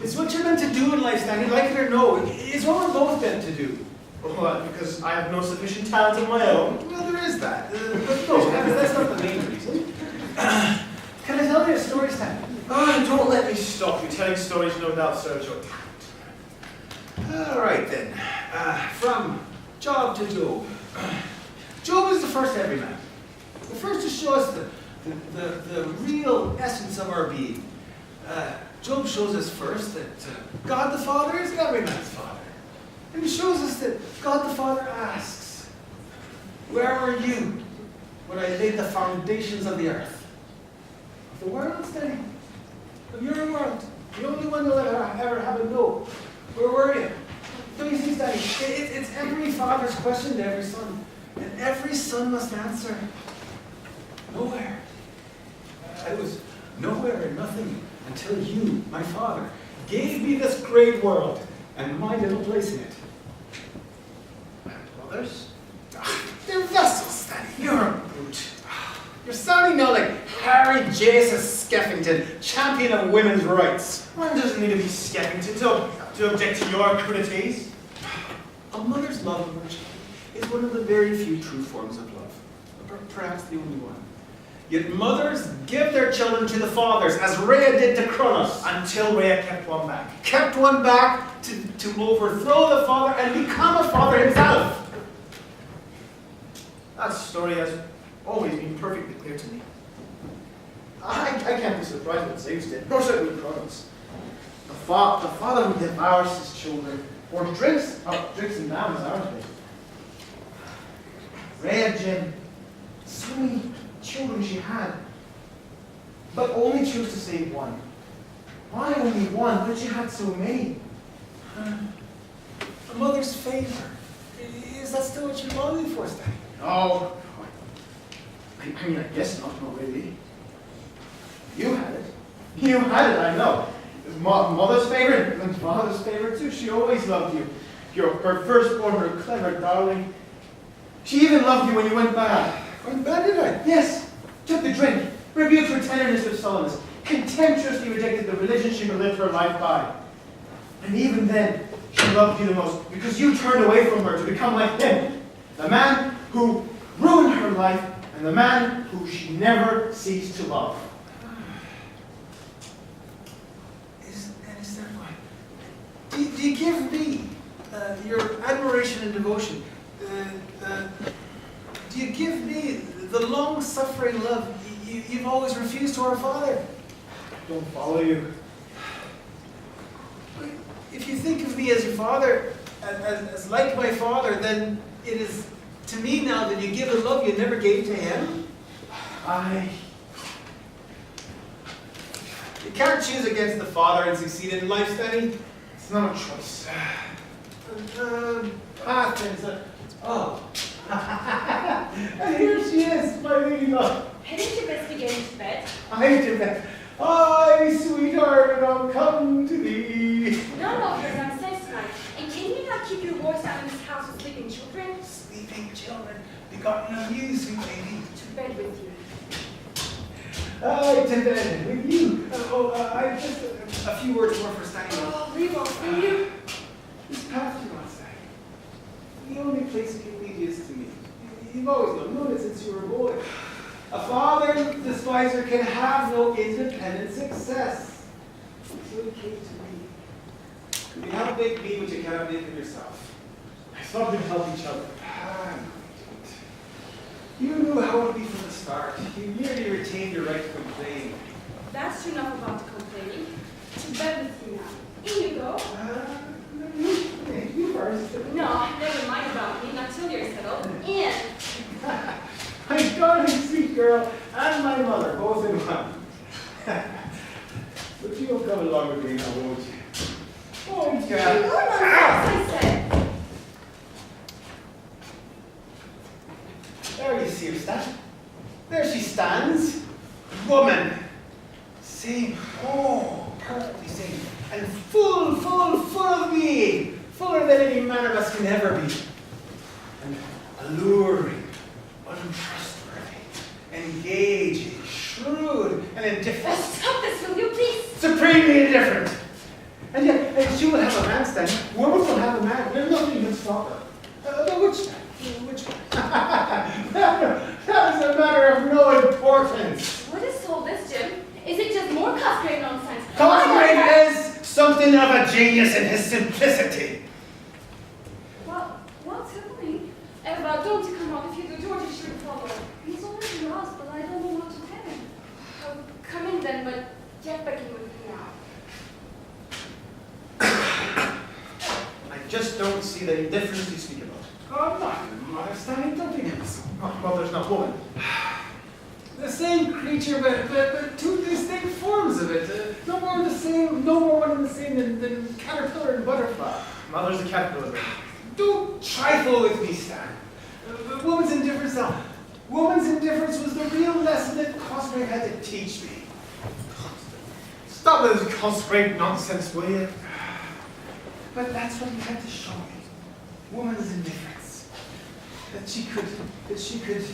Speaker 7: It's what you're meant to do in life, Stanley, like it or no. It's what we're both meant to do.
Speaker 1: What, because I have no sufficient talent of my own?
Speaker 7: Well, there is that. But no, that's not the main reason. Can I tell you a story, Stanley?
Speaker 1: Oh, don't let me stop you. Telling stories no doubt serves your talent.
Speaker 7: All right, then. From Job to Job. Job is the first everyman. The first to show us the real essence of our being. Job shows us first that God the Father is every man's Father. And he shows us that God the Father asks, where were you when I laid the foundations of the earth? Of the world, Stanley. Of your world. The only one who'll ever have a no. Where were you? Don't you see, Stanley? It's every father's question to every son. And every son must answer. Nowhere. I was nowhere and nothing until you, my father, gave me this great world and my little place in it.
Speaker 1: And others?
Speaker 7: They're vessels, Stanley. You're a brute. You're sounding now like Harry Jesus Skeffington, champion of women's rights.
Speaker 1: One doesn't need to be Skeffington to object to your crudities.
Speaker 7: A mother's love of her child is one of the very few true forms of love. Perhaps the only one. Yet mothers give their children to the fathers, as Rhea did to Cronos.
Speaker 1: Until Rhea kept one back.
Speaker 7: Kept one back to overthrow the father and become a father himself.
Speaker 1: That story has always been perfectly clear to me. I can't be surprised when Zeus did, nor certainly Cronos. The father who devours his children, or drinks them down as ours did. Rhea, Jim, so many children she had, but only chose to save one. Why only one? But she had so many.
Speaker 7: A mother's favor. Is that still what you're longing for, Stan?
Speaker 1: No. I mean, I guess not really. You had it. You had it, I know. Mother's favorite, and father's favorite too. She always loved you. Her firstborn, her clever darling. She even loved you when you went bad.
Speaker 7: Went bad, did I?
Speaker 1: Yes. Took the drink. Rebuked her tenderness with sullenness. Contemptuously rejected the religion she had lived her life by. And even then, she loved you the most because you turned away from her to become like him. The man who ruined her life and the man who she never ceased to love.
Speaker 7: Is that why? Do you give me your admiration and devotion? Do you give me the long-suffering love you've always refused to our father?
Speaker 1: I don't follow you.
Speaker 7: If you think of me as your father, as like my father, then it is to me now that you give the love you never gave to him. You can't choose against the father and succeed in life, Stanley.
Speaker 1: It's not a choice.
Speaker 7: Oh. And here she is, my lady love.
Speaker 2: Hadn't you best be getting to bed?
Speaker 7: I to bed. Ay, sweetheart, and I'll come to thee.
Speaker 2: None of your nonsense tonight. And can you not keep your voice down in this house with sleeping children?
Speaker 7: Sleeping children, begotten of you, sweet lady.
Speaker 2: To bed with you.
Speaker 7: I to bed with you. I just a few words more for Stanley.
Speaker 2: Oh, leave off, will you?
Speaker 7: This path you want, Stanley. The only place it can lead you is to me. You've always known it since you were a boy. A father despiser can have no independent success. So it came to me. You can help make me what you cannot make of yourself. I thought we'd help each other. You knew how it would be from the start. You merely retained your right to complain.
Speaker 2: That's enough about complaining. To bed with you now. In you go.
Speaker 7: You first.
Speaker 2: No, never mind about me, not till you're settled. In.
Speaker 7: My darling sweet girl and my mother, both in one. But you'll come along with me now, won't you? Oh, yeah.
Speaker 2: You're not I said.
Speaker 7: There you see her stand. There she stands. Woman. Same. Oh, perfectly same. And full of being. Fuller than any man of us can ever be. And alluring, untrustworthy, engaging, shrewd, and indifferent.
Speaker 2: Stop this, will you please?
Speaker 7: Supremely indifferent. And yet, she will have a man stand. Woman will have a man. There's nothing can stop her. But which man? Which one? That is a matter of no importance.
Speaker 2: What is all this, Jim? Is it just more Cosgrave nonsense?
Speaker 7: Cosgrave is something of a genius in his simplicity.
Speaker 6: What's happening?
Speaker 2: Eva, don't you come out. If you do, Georgie should follow.
Speaker 6: He's already lost, but I don't know what to tell him.
Speaker 2: Oh, come in then, but get back in with me now.
Speaker 1: I just don't see the indifference you speak about.
Speaker 7: I'm not understanding nothing else.
Speaker 1: Mother's not woman.
Speaker 7: The same creature, but two distinct forms of it. No more one and the same than caterpillar and butterfly.
Speaker 1: Mother's a caterpillar.
Speaker 7: Don't trifle with me, Stan. Woman's indifference now. Woman's indifference was the real lesson that Cosgrave had to teach me.
Speaker 1: Stop with this Cosgrave nonsense, will you?
Speaker 7: But that's what he had to show me. Woman's indifference. That she could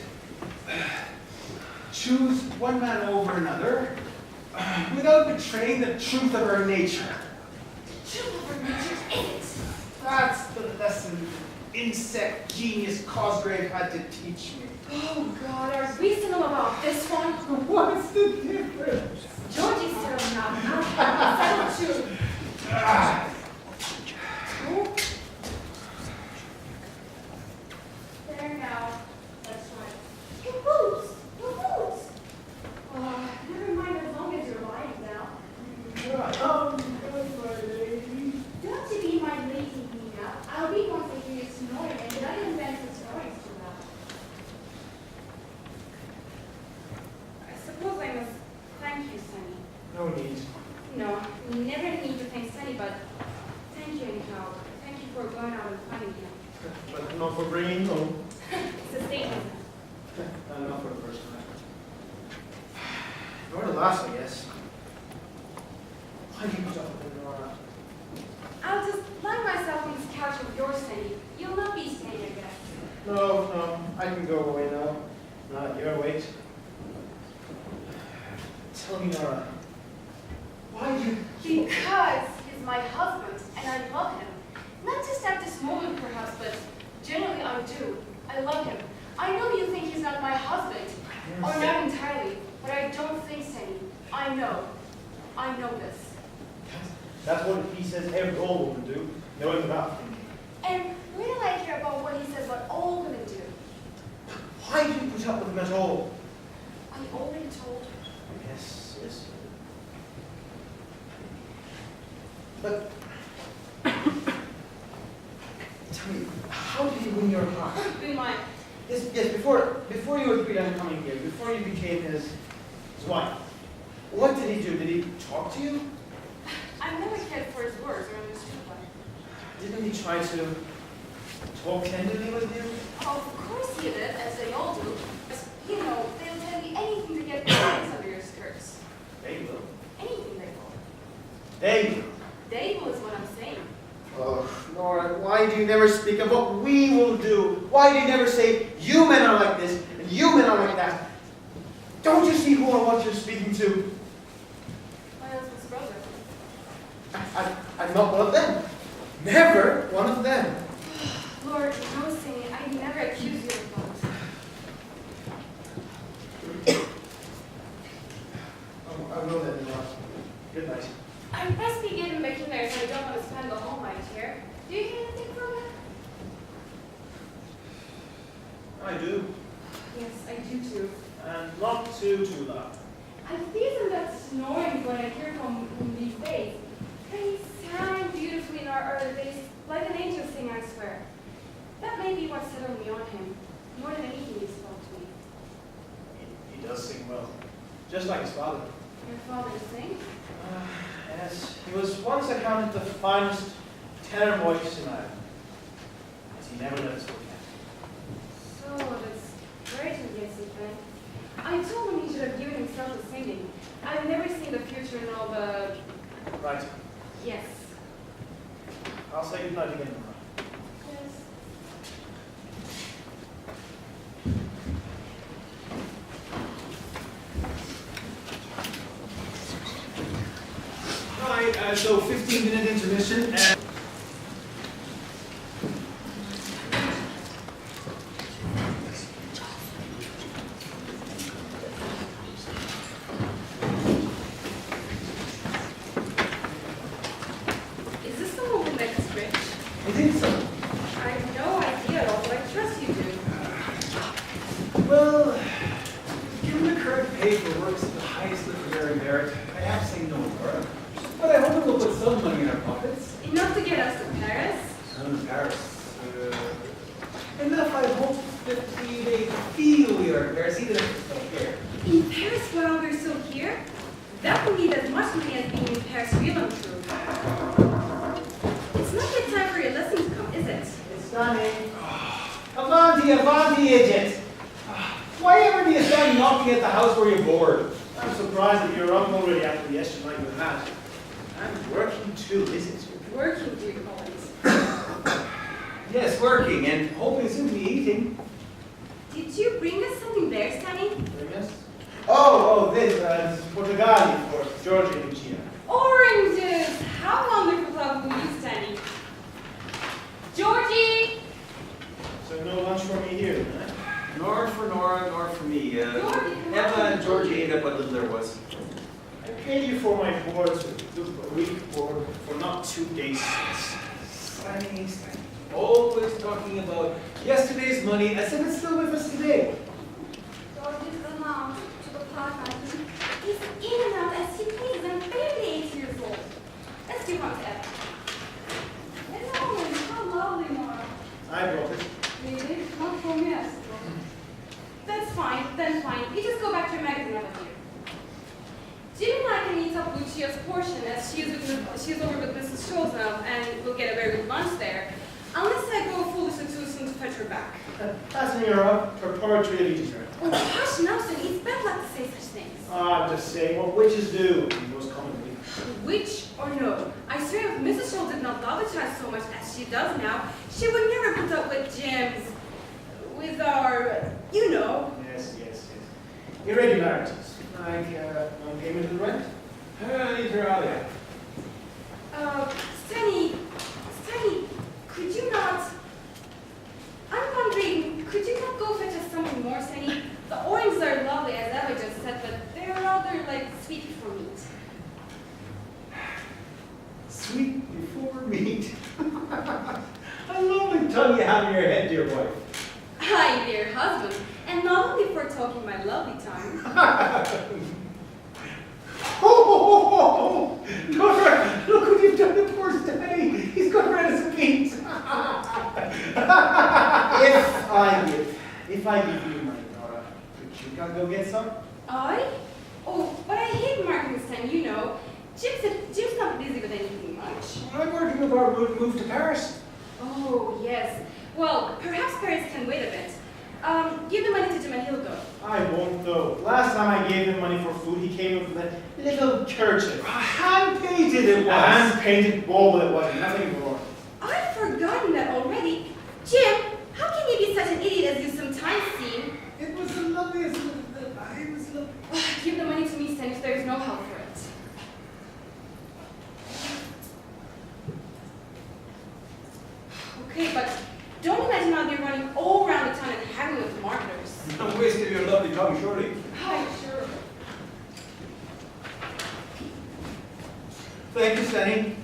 Speaker 7: choose one man over another without betraying the truth of her nature.
Speaker 2: Truth of her nature is it?
Speaker 7: That's the lesson insect genius Cosgrave had to teach me.
Speaker 2: Oh, God, are we still about this one?
Speaker 7: What's the difference?
Speaker 2: Georgie's still not. I'll settle too. There now. That's right. Your boots! Your boots! Oh, never mind as long as you're lying down.
Speaker 7: My lady.
Speaker 2: Don't you be my lady, Nina. I'll be once I hear you snoring, and then I invent the stories too loud. I suppose I must thank you, Sonny.
Speaker 1: No need.
Speaker 2: No, you never need to thank Sonny, but thank you anyhow. Thank you for going out and finding him.
Speaker 1: But not for bringing him home.
Speaker 2: It's a statement.
Speaker 1: And not for the first time. Nor the last, I guess. Why do you put up with it, Nora?
Speaker 2: I'll just lie myself on this couch with yours, Sonny. You'll not be staying, I guess.
Speaker 1: No, I can go away now. Not at your weight. Tell me, Nora. Why do you...
Speaker 2: Because he's my husband, and I love him. Not just at this moment, perhaps, but generally I do. I love him. I know you think he's not my husband, or not entirely, but I don't think, Sonny. I know. I know this.
Speaker 1: That's what he says every old woman do, knowing about him.
Speaker 2: And where do I care about what he says what all women do?
Speaker 1: Why do you put up with him at all?
Speaker 2: I already told her.
Speaker 1: Yes. But tell me, how did he win your heart?
Speaker 2: Win mine.
Speaker 1: Yes, before you agreed on coming here, before you became his wife, what did he do? Did he talk to you?
Speaker 2: I never cared for his words or understood them.
Speaker 1: Didn't he try to talk tenderly with you?
Speaker 2: Of course he did, as they all do. But, you know, they'll tell you anything to get their hands under your skirts.
Speaker 1: They will.
Speaker 2: Anything they will.
Speaker 1: They will.
Speaker 2: They will is what I'm saying.
Speaker 1: Oh, Nora, why do you never speak of what we will do? Why do you never say, you men are like this, and you men are like that? Don't you see who or what you're speaking to?
Speaker 2: My husband's brother.
Speaker 1: I'm not one of them. Never one of them.
Speaker 2: Lord, no, Saint, I never accuse you of that.
Speaker 1: I know that, Nihan. Good night.
Speaker 2: I must be getting back in there, so I don't want to spend the whole night here. Do you hear anything from him?
Speaker 1: I do.
Speaker 2: Yes, I do too.
Speaker 1: And not too loud.
Speaker 2: I feel him that snoring when I hear from him these days. And he sang beautifully in our early days, like an angel sing, I swear. That may be what settled me on him, more than anything he spoke to me.
Speaker 1: He does sing well. Just like his father.
Speaker 2: Your father sings?
Speaker 1: Yes. He was once accounted the finest tenor voice in Ireland. But he never let us forget.
Speaker 2: So that's great of you, Stephen. I told him he should have given himself to singing. I've never seen the future in all the...
Speaker 1: Right.
Speaker 2: Yes.
Speaker 1: I'll say good night again, Nihan.
Speaker 2: Yes.
Speaker 7: Hi, so 15-minute intermission. And
Speaker 2: Is this the one who makes us rich?
Speaker 7: I think so.
Speaker 2: I have no idea at all, but I trust you do.
Speaker 7: Well, given the current pay for works at the highest literary merit, I have to say no, Laura. But I hope it will put some money in our pockets.
Speaker 2: Enough to get us to Paris?
Speaker 7: In Paris. Enough, I hope, that we may feel we are in Paris, even if it's not here.
Speaker 2: In Paris while we're still here? That would need as much money as being in Paris real and true. It's not yet time for your lesson to come, is it?
Speaker 7: It's stunning. Avanti, avanti, idiot. Why ever do you stand knocking at the house where you're bored?
Speaker 1: I'm surprised that you're up already after the extra night you had. And working too, is it?
Speaker 2: Working, do you call it?
Speaker 7: Yes, working, and hoping soon to be eating.
Speaker 2: Did you bring us something there, Stanley?
Speaker 1: Yes? Oh, this is Portugali, of course, Georgia and Lucia.
Speaker 2: Oranges! How wonderful to have you, Stanley. Georgie!
Speaker 1: So no lunch for me here, then, eh?
Speaker 10: Nor for Nora, nor for me.
Speaker 2: Georgie, come
Speaker 10: Emma
Speaker 2: on.
Speaker 10: and Georgie ate up what little there was.
Speaker 1: I paid you for my board, a week board, for not 2 days.
Speaker 7: Stanley, always talking about yesterday's money as if it's still with us today.
Speaker 6: Georgie's gone out to the park, I think.
Speaker 2: He's in and out as he pleases and barely 8 years old. Let's give one to Eva.
Speaker 6: Hello, how lovely, Nora.
Speaker 1: I brought it.
Speaker 6: Really? Not for me, I suppose.
Speaker 2: That's fine, then fine. You just go back to your magazine over here. Jim and I can eat up Lucia's portion as she's over with Mrs. Scholl's now, and we'll get a very good lunch there. Unless I go foolishly too soon to fetch her back.
Speaker 1: Passing her up for poetry of each turn.
Speaker 2: Oh, hush, Nelson, it's bad luck to say such things.
Speaker 1: I'm just saying what witches do in most commonly.
Speaker 2: Which or no, I swear if Mrs. Scholl did not love a child so much as she does now, she would never put up with Jim's, with our, you know.
Speaker 1: Yes. Irregularities. Like non-payment of the rent?
Speaker 7: Inter alia.
Speaker 2: Stanley, could you not, I'm wondering, could you not go fetch us something more, Stanley? The oranges are lovely, as Eva just said, but they're rather, like, sweet for meat.
Speaker 7: Sweet before meat. A lovely tongue you have in your head, dear wife.
Speaker 2: Hi, dear husband, and not only for talking my lovely tongue.
Speaker 7: Oh, Nora, look what you've done to poor Stanley. He's gone red as a beet.
Speaker 1: If I give you money, Nora, could you not go get some?
Speaker 2: I? Oh, but I hate marketing time, you know. Jim's not busy with anything much.
Speaker 7: I'm working with our move to Paris.
Speaker 2: Oh, yes. Well, perhaps Paris can wait a bit. Give the money to Jim and he'll go.
Speaker 1: I won't though. Last time I gave him money for food, he came with a little kerchief.
Speaker 7: Hand-painted it was.
Speaker 1: A hand-painted bauble it was, nothing more.
Speaker 2: I've forgotten that already. Jim, how can you be such an idiot as you sometimes seem?
Speaker 7: It was the loveliest. It was lovely.
Speaker 2: tennis, there is no help for it. Okay, but don't imagine I'll be running all around the town and haggling with marketers.
Speaker 3: I'm wasting your lovely tongue, surely.
Speaker 2: Hi, sure.
Speaker 3: Thank you, Stanny.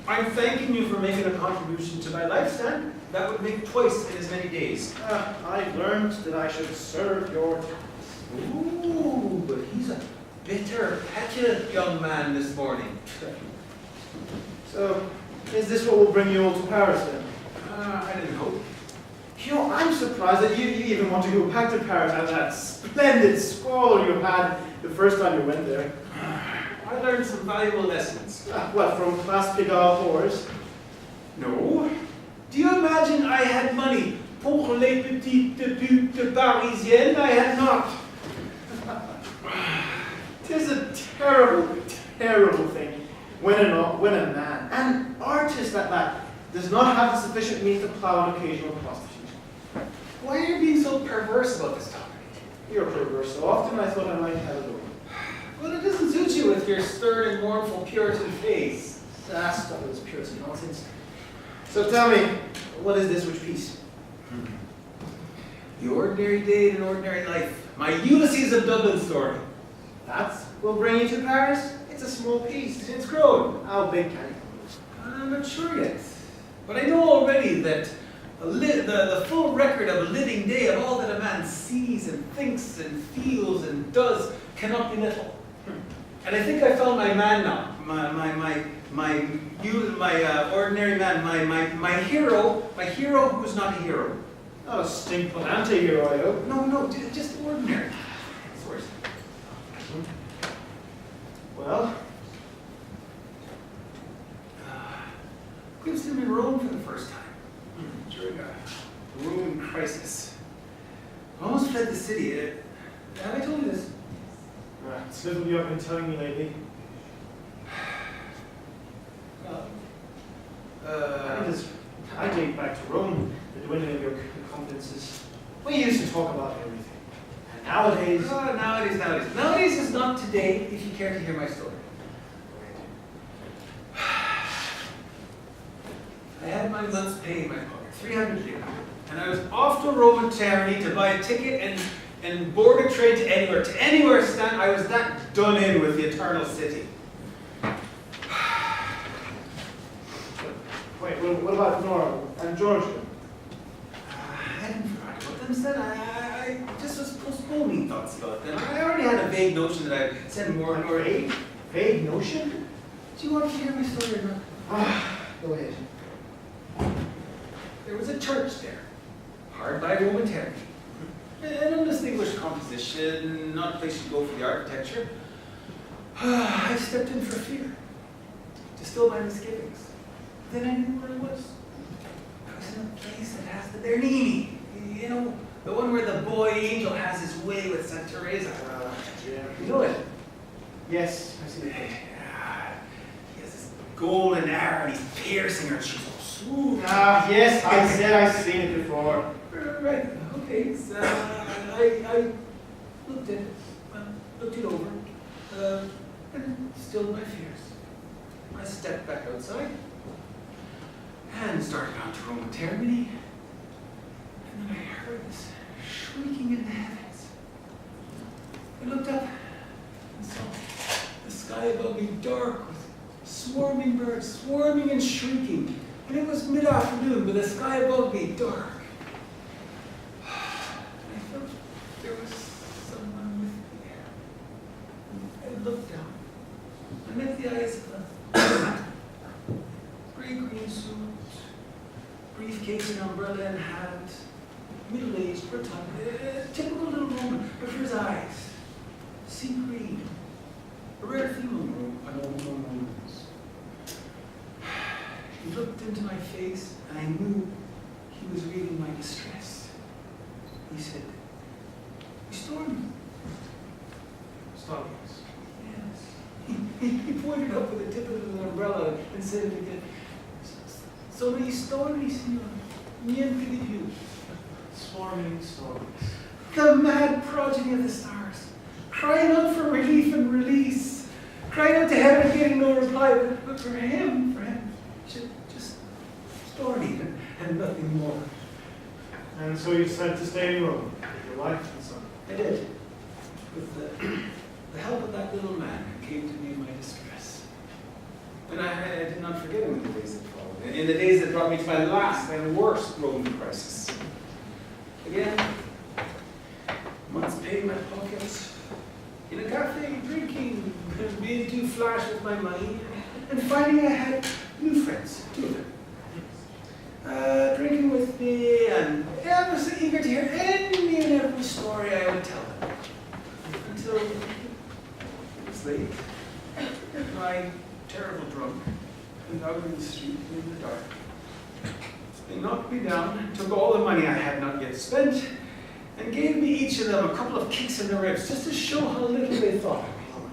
Speaker 3: I'm thanking you for making a contribution to my life, Stan. That would make twice in as many days.
Speaker 1: I learned that I should serve your task.
Speaker 3: Ooh, but he's a bitter, petulant young man this morning.
Speaker 1: So, is this what will bring you all to Paris then?
Speaker 3: I didn't hope.
Speaker 1: You know, I'm surprised that you even want to go back to Paris after that splendid squall you had the first time you went there.
Speaker 3: I learned some valuable lessons.
Speaker 1: What, from Place Pigalle whores?
Speaker 3: No. Do you imagine I had money pour les petites putes parisiennes? I had not.
Speaker 1: Tis a terrible, terrible thing when a man, an artist at that, does not have the sufficient means to plow an occasional prostitute.
Speaker 3: Why are you being so perverse about this topic?
Speaker 1: You're perverse so often, I thought I might have it over.
Speaker 3: Well, it doesn't suit you with your stern and mournful Puritan face.
Speaker 1: That's stuff is Puritan nonsense. So tell me, what is this which piece?
Speaker 3: The ordinary day in an ordinary life. My Ulysses of Dublin story.
Speaker 1: That will bring you to Paris? It's a small piece.
Speaker 3: It's grown.
Speaker 1: How big can it
Speaker 3: I'm not sure yet. But I know already that the full record of a living day of all that a man sees and thinks and feels and does cannot be little. And I think I found my man now. My ordinary man, my hero who's not a hero.
Speaker 1: Not a stink anti-hero, I hope.
Speaker 3: No, just ordinary. Source.
Speaker 1: Well,
Speaker 3: Glimpsed him in Rome for the first time during a Roman crisis. Almost fled the city. Have I told you this?
Speaker 1: it's little you have been telling me lately. I date back to Rome, the dwindling of your confidences. We used to talk about everything. And nowadays...
Speaker 3: Nowadays is not today, if you care to hear my story. I had my month's pay in my pocket, 300 lira. And I was off to Rome and Terni to buy a ticket and board a train to anywhere, Stan. I was that done in with the eternal city.
Speaker 1: Wait, what about Nora and Georgia?
Speaker 3: I hadn't forgotten about them, Stan. I just was postponing thoughts about them. I already had a vague notion that I'd send more and more aid.
Speaker 1: Vague notion?
Speaker 3: Do you want to hear my story or not?
Speaker 1: Go ahead.
Speaker 3: There was a church there, hard by Roman Terni. An undistinguished composition, not a place you go for the architecture. I stepped in for fear, to still my misgivings. Then I knew where I was. I was in a place that has the Bernini. You know, the one where the boy angel has his way with Santa Teresa.
Speaker 1: Yeah.
Speaker 3: You know it?
Speaker 1: Yes, I see the place.
Speaker 3: He has this golden arrow and he's piercing her. She's all smooth.
Speaker 1: Yes, I said I've seen it before.
Speaker 3: Right, okay, so I looked at it, looked it over, and stilled my fears. I stepped back outside, and started on to Roman Termini, and then I heard this shrieking in the heavens. I looked up and saw the sky above me dark with swarming birds, swarming and shrieking, and it was mid-afternoon with the sky above me dark. There was someone with me there. I looked down. I met the eyes of a gray-green suit, briefcase and umbrella in hand, middle-aged, rotund, a typical little woman, but for his eyes, sea green, a rare thing among women's. He looked into my face, and I knew he was reading my distress. He said, "You stormed."
Speaker 1: Stop.
Speaker 3: Yes. He pointed up with the tip of his umbrella and said it again. So many stories, Signor. Niente di più.
Speaker 1: Swarming stories.
Speaker 3: The mad progeny of the stars.
Speaker 7: crying out for relief and release, crying out to heaven and getting no reply. But for him, just story and nothing more.
Speaker 1: And so you decided to stay in your room with your wife and son.
Speaker 7: I did. With the help of that little man who came to me in my distress. And I did not forget him in the days that followed. In the days that brought me to my last and worst Roman crisis. Again, months paid in my pocket, in a cafe, drinking, being too flash with my money, and finally I had new friends, two of them. Drinking with me, and I was eager to hear any and every story I would tell them. Until it was late, I terrible drunk, and out in the street in the dark. They knocked me down, took all the money I had not yet spent, and gave me each of them a couple of kicks in the ribs, just to show how little they thought of me.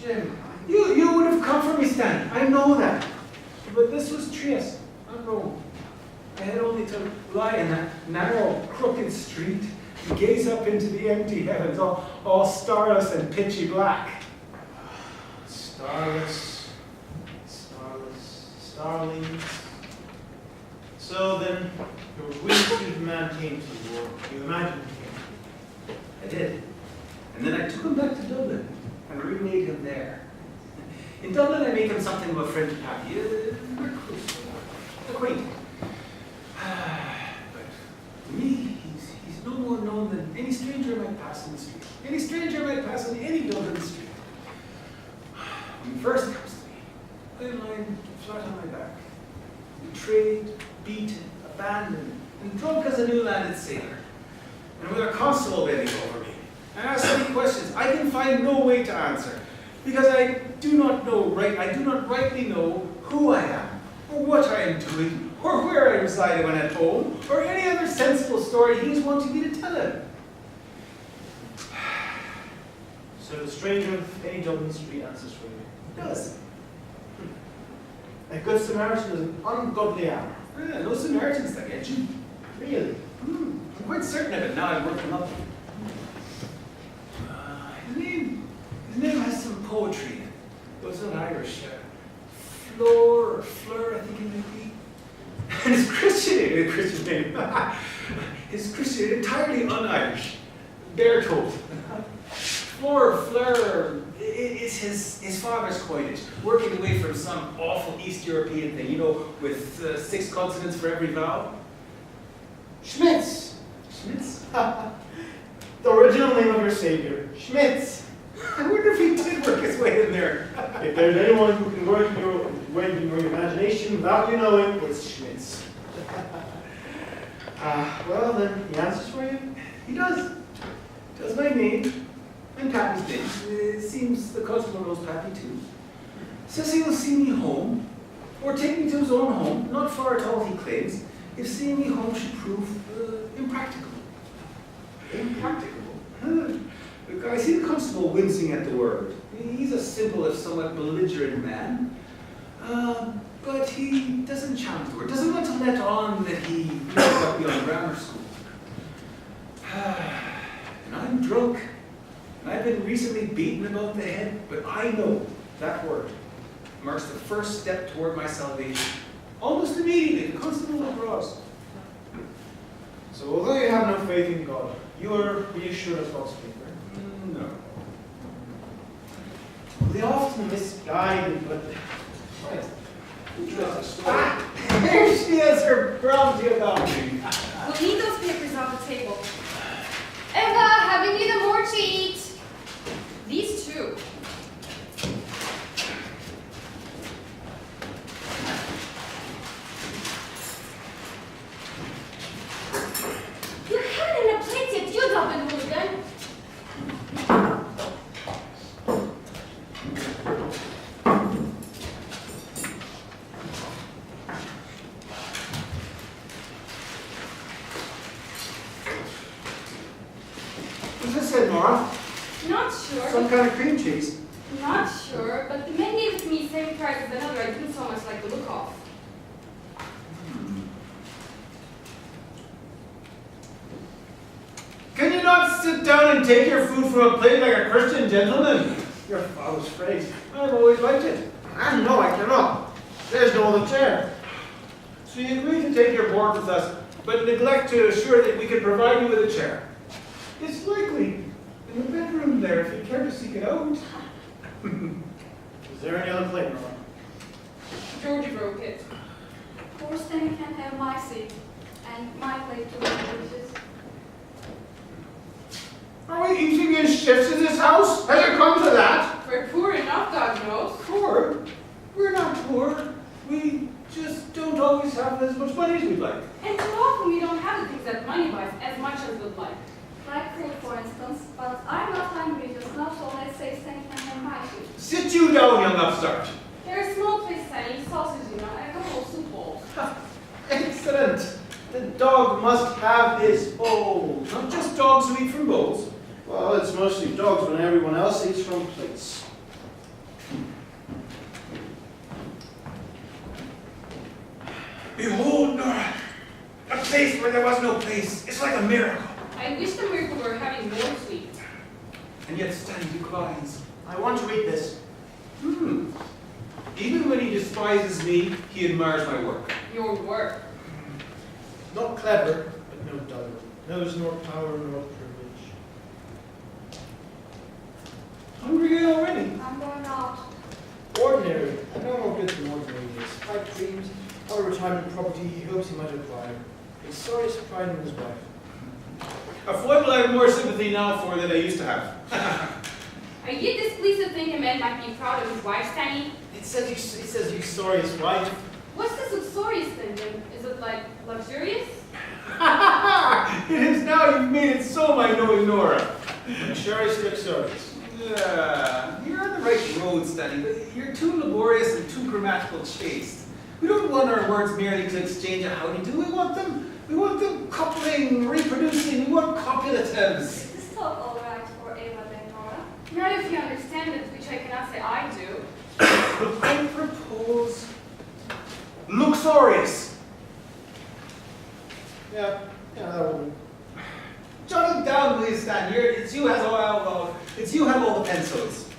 Speaker 7: Jim, you would have come for me, Stan. I know that. But this was Trieste, not Rome. I had only to lie in that narrow, crooked street and gaze up into the empty heavens, all starless and pitchy black.
Speaker 1: Starless, starlings. So then, your winged man came to you, or you imagined he came.
Speaker 7: I did. And then I took him back to Dublin and remade him there. In Dublin, I made him something of a friend to Pappy, a quaint. But to me, he's no more known than any stranger I might pass in the street. Any stranger I might pass on any Dublin street. When he first comes to me, I lying flat on my back, betrayed, beaten, abandoned, and drunk as a new landed sailor. And with a constable bending over me, I ask any questions I can find no way to answer, because I do not rightly know who I am, or what I am doing, or where I reside when at home, or any other sensible story he is wanting me to tell him.
Speaker 1: So the stranger of any Dublin street answers for you.
Speaker 7: Yes.
Speaker 1: A good Samaritan is an ungodly hour.
Speaker 7: Yeah, no Samaritans that get you.
Speaker 1: Really?
Speaker 7: I'm quite certain of it now I've worked him up. His name has some poetry in it. It was an Irish. Flor or Fleur, I think it might be. And his Christian name. His Christian, entirely un-Irish. Bear-told. Flor or Fleur is his father's coinage, working away from some awful East European thing, with 6 consonants for every vowel.
Speaker 1: Schmitz!
Speaker 7: Schmitz?
Speaker 1: The original name of your savior, Schmitz.
Speaker 7: I wonder if he did work his way in there.
Speaker 1: If there's anyone who can work in your imagination without you knowing, it's Schmitz. Well, then, he answers for you?
Speaker 7: He does. Does my name and Pappy's name. It seems the constable knows Pappy too. Says he will see me home, or take me to his own home, not far at all, he claims, if seeing me home should prove impracticable. Impracticable? I see the constable wincing at the word. He's a simple, if somewhat belligerent man. But he doesn't challenge the word, doesn't want to let on that he got beyond grammar school. And I'm drunk, and I've been recently beaten about the head, but I know that word marks the first step toward my salvation. Almost immediately, the constable withdraws.
Speaker 1: So although you have no faith in God, you are reassured as God's speaker.
Speaker 7: No.
Speaker 1: They often misguided, but
Speaker 7: There she is, her brown about me.
Speaker 2: We'll need those papers off the table. Eva, have you needed more to eat? These two. You haven't in a plate yet, you Dublin hooligan.
Speaker 7: What's this said, Nora?
Speaker 2: Not sure.
Speaker 7: Some kind of cream cheese.
Speaker 2: Not sure, but the man gave it to me same price as another I didn't so much like the look of.
Speaker 7: Can you not sit down and take your food from a plate like a Christian gentleman? Your father's phrase. I've always liked it.
Speaker 1: And no, I cannot. There's no other chair.
Speaker 7: So you agree to take your board with us, but neglect to assure that we can provide you with a chair. It's likely in the bedroom there, if you care to seek it out.
Speaker 1: Is there any other plate, Nora?
Speaker 2: Georgie broke it.
Speaker 6: Of course, then you can have my seat and my plate to dishes.
Speaker 1: Are we eating in shifts in this house? Has it come to that?
Speaker 2: We're poor enough, God knows.
Speaker 7: Poor? We're not poor. We just don't always have as much money as we'd like.
Speaker 2: And too often we don't have the things that money buys as much as we'd like.
Speaker 6: Like food, for instance, but I'm not hungry just now, so let's say Stanley can have my food.
Speaker 7: Sit you down, young upstart.
Speaker 2: There are small places that eat sausage, you know, and a couple of soup bowls.
Speaker 7: Excellent. The dog must have his bowl. Not just dogs who eat from bowls.
Speaker 1: Well, it's mostly dogs when everyone else eats from plates.
Speaker 7: Behold, Nora, a place where there was no place. It's like a miracle.
Speaker 2: I wish the miracle were having more sweet.
Speaker 7: And yet Stanley declines.
Speaker 1: I want to eat this.
Speaker 7: Even when he despises me, he admires my work.
Speaker 2: Your work.
Speaker 1: Not clever, but no dull. Knows nor power nor privilege.
Speaker 7: Hungry again already?
Speaker 6: I'm going out.
Speaker 1: Ordinary, and no more good than ordinary is. Pipe dreams of a retirement property he hopes he might acquire. His sorriest pride in his wife.
Speaker 7: A foible I have more sympathy now for than I used to have.
Speaker 2: Are you displeased to think a man might be proud of his wife, Stanley?
Speaker 1: It says you sorriest wife.
Speaker 2: What's this luxurious thing, Jim? Is it like luxurious?
Speaker 7: It is now you've made it so, my knowing Nora.
Speaker 1: Luxurious luxurious.
Speaker 7: You're on the right road, Stanley, but you're too laborious and too grammatical chaste. We don't want our words merely to exchange a howdy do. We want them coupling, reproducing. We want copulatives.
Speaker 6: Is this talk all right for Eva then, Nora?
Speaker 2: Not if you understand it, which I cannot say I do.
Speaker 7: I propose luxurious.
Speaker 1: Yeah, that will do.
Speaker 7: Jot it down, please, Stan. It's you has all. It's you have all the pencils.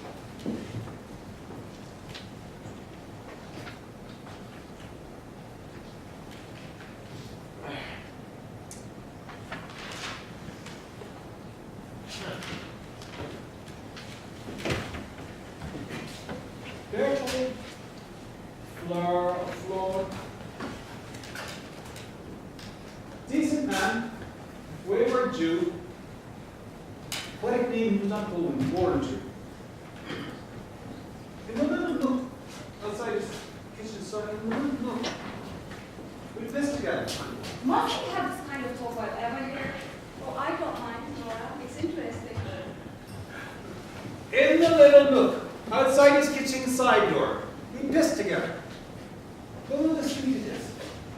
Speaker 7: Carefully. Floor. Decent man. Wayward Jew. Poetic name was not Poland, born Jew. In the little nook outside his kitchen side, in the little nook, we this together.
Speaker 2: Must we have this kind of talk whatever here?
Speaker 6: Oh, I don't mind, Nora. It's interesting.
Speaker 7: In the little nook outside his kitchen side door, we pissed together. Go to the street it is,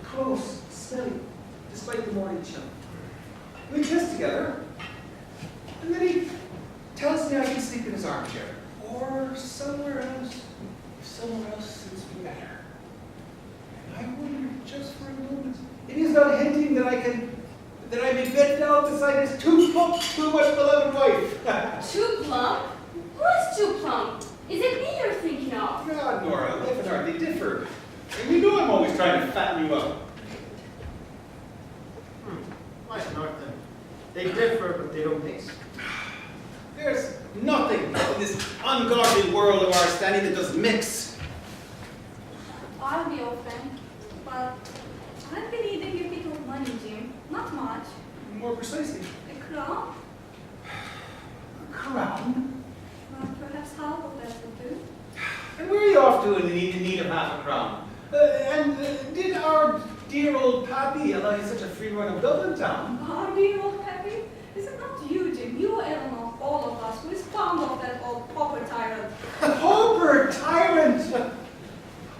Speaker 7: close, smelly, despite the morning chill. We kissed together, and then he tells me I can sleep in his armchair, or somewhere else, if somewhere else suits me better. And I wonder just for a moment, it is not hinting that I may bed down beside his too plump, too much beloved wife.
Speaker 2: Too plump? Who's too plump? Is it me you're thinking of?
Speaker 7: God, Nora, life and art, they differ. And you know I'm always trying to fatten you up.
Speaker 1: Life and art then. They differ, but they don't mix.
Speaker 7: There's nothing in this ungodly world of ours, Stanley, that does mix.
Speaker 6: I'll be open, but I've been needing a bit of money, Jim. Not much.
Speaker 7: More precisely.
Speaker 6: A crown?
Speaker 7: A crown?
Speaker 6: Well, perhaps half of that would do.
Speaker 7: And where are you off to in need of half a crown? Did our dear old Pappy allow you such a free run of Dublin town?
Speaker 6: Our dear old Peppy? Is it not you, Jim? You, Eleanor, all of us, who is fond of that old pauper tyrant.
Speaker 7: Pauper tyrant!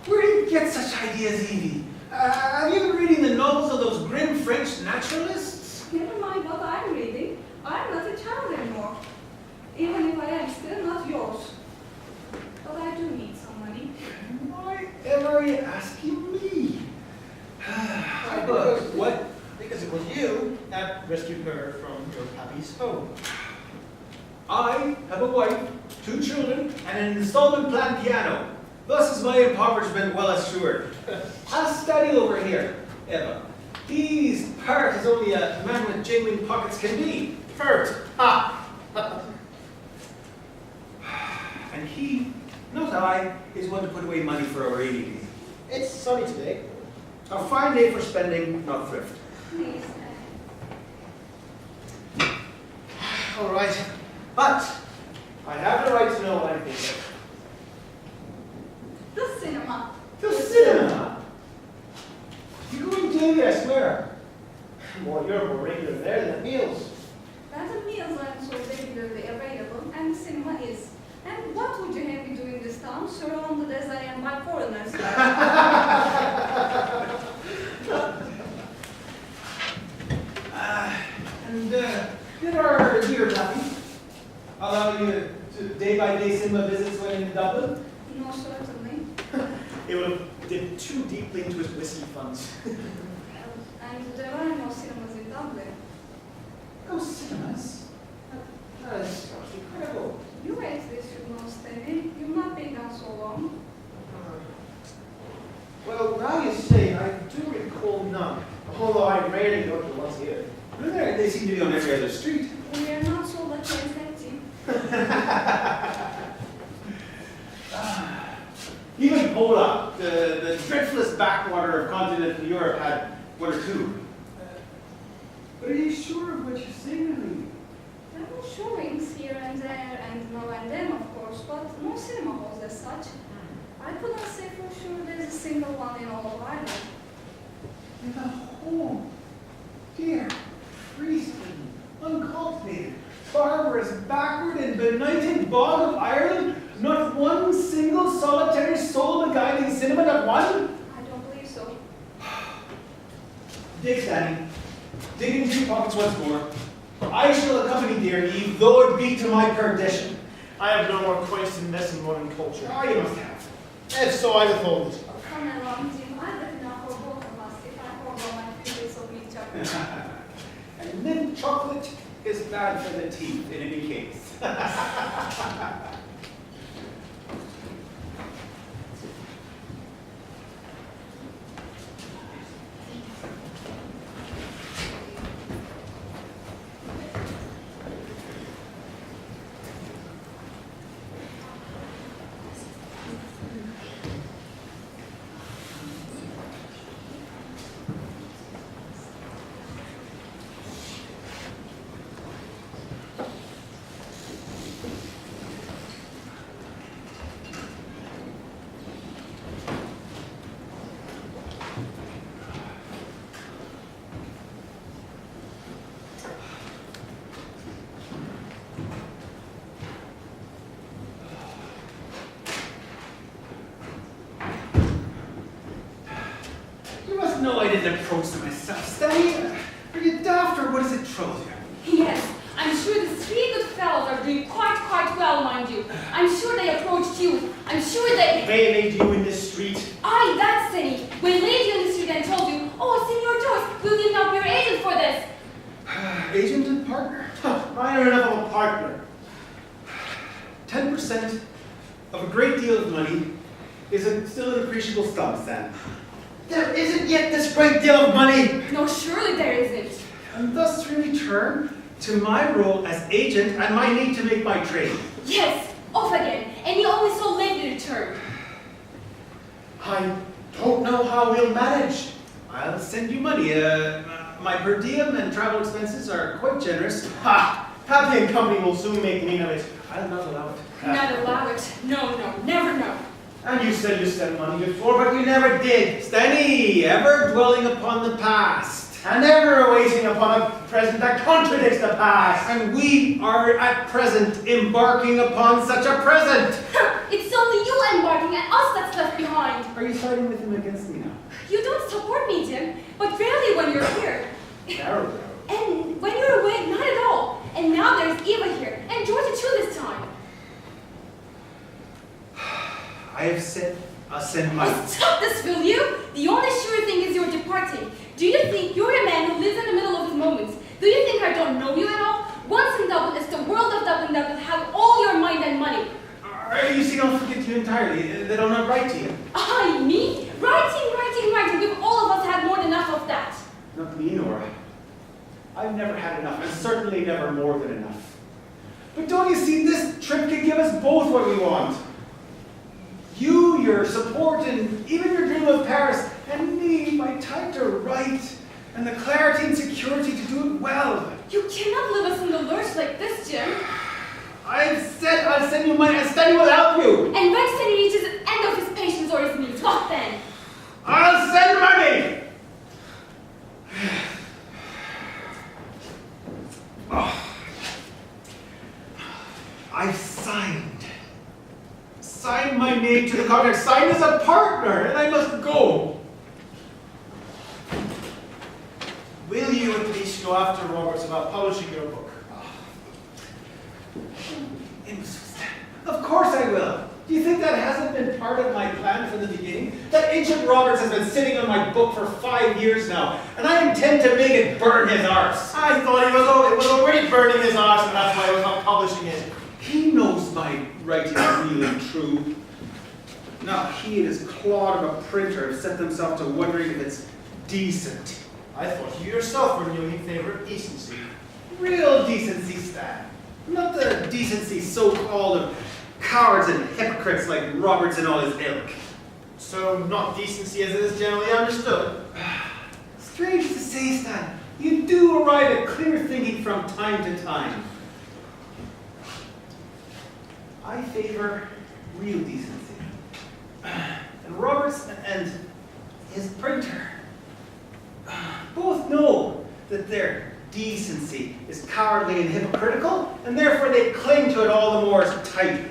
Speaker 7: Where do you get such ideas, Evie? Have you been reading the novels of those grim French naturalists?
Speaker 6: Never mind what I'm reading. I'm not a child anymore. Even if I am still not yours. But I do need some money.
Speaker 7: Why ever are you asking me?
Speaker 1: Because what? Because it was you that rescued her from your pappy's home.
Speaker 7: I have a wife, 2 children, and an installment plan piano. Thus is my impoverishment well assured. Ask Daddy over here, Eva. He's part as only a man with jingling pockets can be.
Speaker 1: Hurt. Ha!
Speaker 7: And he, not I, is one to put away money for a rainy day.
Speaker 1: It's sunny today. A fine day for spending, not thrift.
Speaker 6: Please.
Speaker 1: All right. But I have the right to know what I'm thinking.
Speaker 6: The cinema.
Speaker 7: The cinema? You're going daily, I swear.
Speaker 1: Well, you're more regular there than at meals.
Speaker 6: That the meals aren't so regularly available, and the cinema is. And what would you have me do in this town, surrounded as I am by foreigners?
Speaker 7: Did our dear Duffy allow you to day-by-day cinema visits when in Dublin?
Speaker 6: No, certainly.
Speaker 1: It would have dipped too deeply into his whiskey funds.
Speaker 6: And there are no cinemas in Dublin.
Speaker 7: No cinemas? That is incredible.
Speaker 6: You raised this, you know, Stanley. You've not been gone so long.
Speaker 1: Well, now you say, I do recall none. Although I rarely go to once a year.
Speaker 7: They seem to be on every other street.
Speaker 6: We are not so lucky as that team.
Speaker 7: Even Poland, the dreadfulest backwater of continental Europe, had 1 or 2. But are you sure of what you're saying, Melih?
Speaker 6: There are showings here and there, and now and then, of course, but no cinema halls as such. I couldn't say for sure there's a single one in all of Ireland.
Speaker 7: In the whole dear, Triestine, uncultivated, barbarous, backward, and benighted bog of Ireland, not one single solitary soul-beguiling cinema, not one?
Speaker 6: I don't believe so.
Speaker 7: Dig, Danny. Dig into your pockets once more. I shall accompany dear Eve, though it be to my perdition.
Speaker 1: I have no more quest in this in modern culture.
Speaker 7: Ah, you must have.
Speaker 1: If so, I withhold it.
Speaker 6: Oh, come along, Jim. I bet enough for both of us if I forego my few days of meat chocolate.
Speaker 7: And mint chocolate is bad for the teeth in any case. No, I didn't approach them myself. Stanley, are you daft or what is it troubles you?
Speaker 2: Yes, I'm sure the 3 good fellows are doing quite well, mind you. I'm sure they approached you. I'm sure they
Speaker 1: Waylaid you in this street.
Speaker 2: Aye, that's silly. When lady on the street and told you, oh, Señor Joyce, will you not be your agent for this?
Speaker 7: Agent and partner?
Speaker 1: I know enough of a partner.
Speaker 7: 10% of a great deal of money is still an appreciable sum, Sam.
Speaker 1: There isn't yet this great deal of money.
Speaker 2: No, surely there isn't.
Speaker 7: And thus return to my role as agent and my need to make my trade.
Speaker 2: Yes, off again. And you always so late in return.
Speaker 1: I don't know how we'll manage.
Speaker 7: I'll send you money. My per diem and travel expenses are quite generous.
Speaker 1: Ha! Happy and company will soon make mean of it. I'll not allow it.
Speaker 2: Not allow it. No, never no.
Speaker 1: And you said you sent money before, but you never did.
Speaker 7: Stanley, ever dwelling upon the past.
Speaker 1: And ever awaiting upon a present that contradicts the past.
Speaker 7: And we are at present embarking upon such a present.
Speaker 2: It's only you embarking and us that's left behind.
Speaker 7: Are you siding with him against me now?
Speaker 2: You don't support me, Jim, but rarely when you're here.
Speaker 7: Narrow.
Speaker 2: And when you're away, not at all. And now there's Eva here, and Georgia too this time.
Speaker 7: I have said I'll send my...
Speaker 2: Stop this, will you? The only sure thing is you're departing. Do you think you're a man who lives in the middle of his moments? Do you think I don't know you at all? Once in Dublin, it's the world of Dublin husband that will have all your mind and money.
Speaker 7: You see, don't forget you entirely. That I'm not right to you.
Speaker 2: I mean, writing. We've all of us had more than enough of that.
Speaker 7: Not me, Nora. I've never had enough, and certainly never more than enough. But don't you see, this trip can give us both what we want. You, your support, and even your dream of Paris, and me, my time to write, and the clarity and security to do it well.
Speaker 2: You cannot leave us in the lurch like this, Jim.
Speaker 7: I've said I'll send you money, and Stanley will help you.
Speaker 2: And when Stanley reaches the end of his patience or his needs, what then?
Speaker 7: I'll send money! Oh. I've signed my name to the contract, signed as a partner, and I must go.
Speaker 1: Will you at least go after Roberts about publishing your book?
Speaker 7: Of course I will. Do you think that hasn't been part of my plan from the beginning? That ancient Roberts has been sitting on my book for 5 years now, and I intend to make it burn his arse.
Speaker 1: I thought it was already burning his arse, and that's why he was not publishing it.
Speaker 7: He knows my writing is really true. Now he and his clod of a printer have set themselves to wondering if it's decent.
Speaker 1: I thought you yourself were newly in favor of decency.
Speaker 7: Real decency, Stan. Not the decency so-called of cowards and hypocrites like Roberts and all his ilk.
Speaker 1: So not decency as it is generally understood.
Speaker 7: Strange to say, Stan, you do arrive at clear thinking from time to time. I favor real decency. And Roberts and his printer both know that their decency is cowardly and hypocritical, and therefore they cling to it all the more tightly.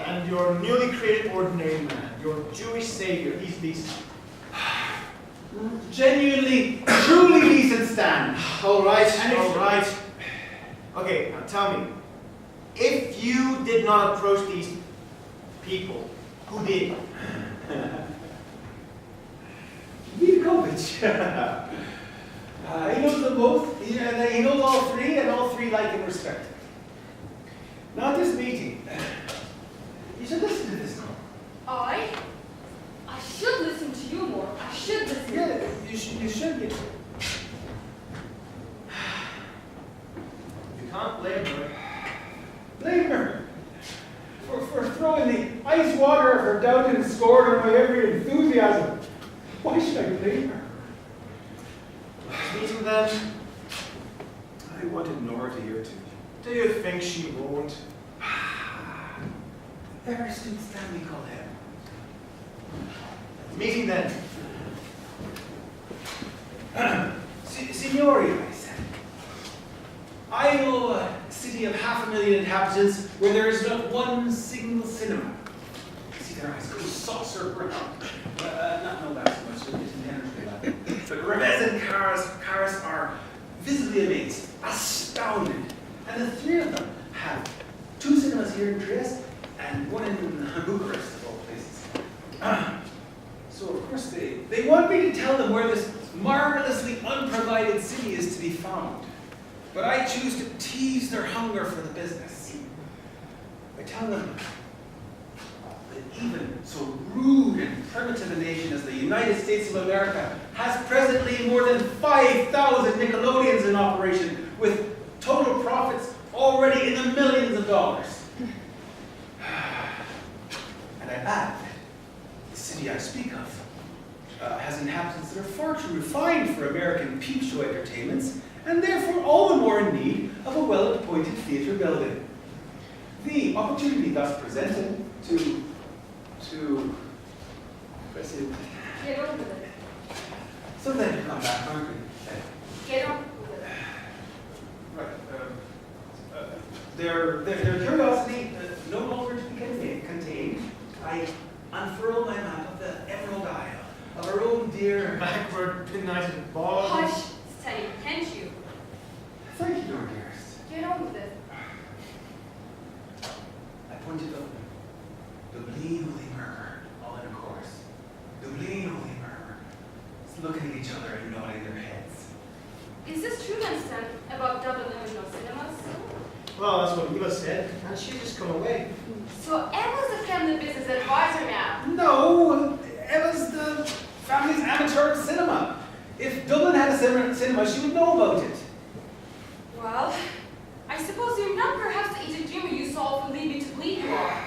Speaker 1: And your newly created ordinary man, your Jewish savior, he's decent.
Speaker 7: Genuinely, truly decent, Stan.
Speaker 1: All right. Okay, now tell me, if you did not approach these people, who did?
Speaker 7: Vikovic. He knows them both. He knows all three, and all three like and respect him. Now, at this meeting, you should listen to this now.
Speaker 2: I should listen to you more. I should listen.
Speaker 7: Yeah, you should get it.
Speaker 1: You can't blame her.
Speaker 7: Blame her for throwing the ice water of her doubt and scorn on my every enthusiasm. Why should I blame her?
Speaker 1: Meeting then,
Speaker 7: I wanted Nora to hear too.
Speaker 1: do you think she won't?
Speaker 7: Everston Stanley called him.
Speaker 1: Meeting then.
Speaker 7: Signori, I said. I know a city of 500,000 inhabitants where there is not one single cinema. See their eyes go saucer brown. Not that so much, it's inherently that. But Revez and Karas are visibly amazed, astounded. And the three of them have 2 cinemas here in Trieste and 1 in Bucharest, of all places. So of course they want me to tell them where this marvelously unprovided city is to be found. But I choose to tease their hunger for the business. I tell them that even so rude and primitive a nation as the United States of America has presently more than 5,000 Nickelodeons in operation, with total profits already in the millions of dollars. And I add that the city I speak of has inhabitants that are far too refined for American peep show entertainments, and therefore all the more in need of a well-appointed theater building. The opportunity thus presented to
Speaker 2: Get on with it.
Speaker 7: so then you come back, aren't we?
Speaker 2: Get on with it.
Speaker 7: Right. Their curiosity no longer to be contained. I unfurl my map of the Emerald Isle, of our own dear
Speaker 1: Backward, benighted ball.
Speaker 2: Hush, Steady, can't you?
Speaker 7: Thank you, Lord dearest.
Speaker 2: Get on with it.
Speaker 7: I pointed up. Dublin Holy Murmur, all in a chorus. Dublin Holy Murmur. Just looking at each other and nodding their heads.
Speaker 2: Is this true, Winston, about Dublin having no cinemas?
Speaker 1: Well, that's what Eva said, and she just come away.
Speaker 2: So Emma's a family business advisor now.
Speaker 7: No, Eva's the family's amateur cinema. If Dublin had a cinema, she would know about it.
Speaker 2: Well, I suppose you're not perhaps the aged dreamer you saw from leaving to bleed you are.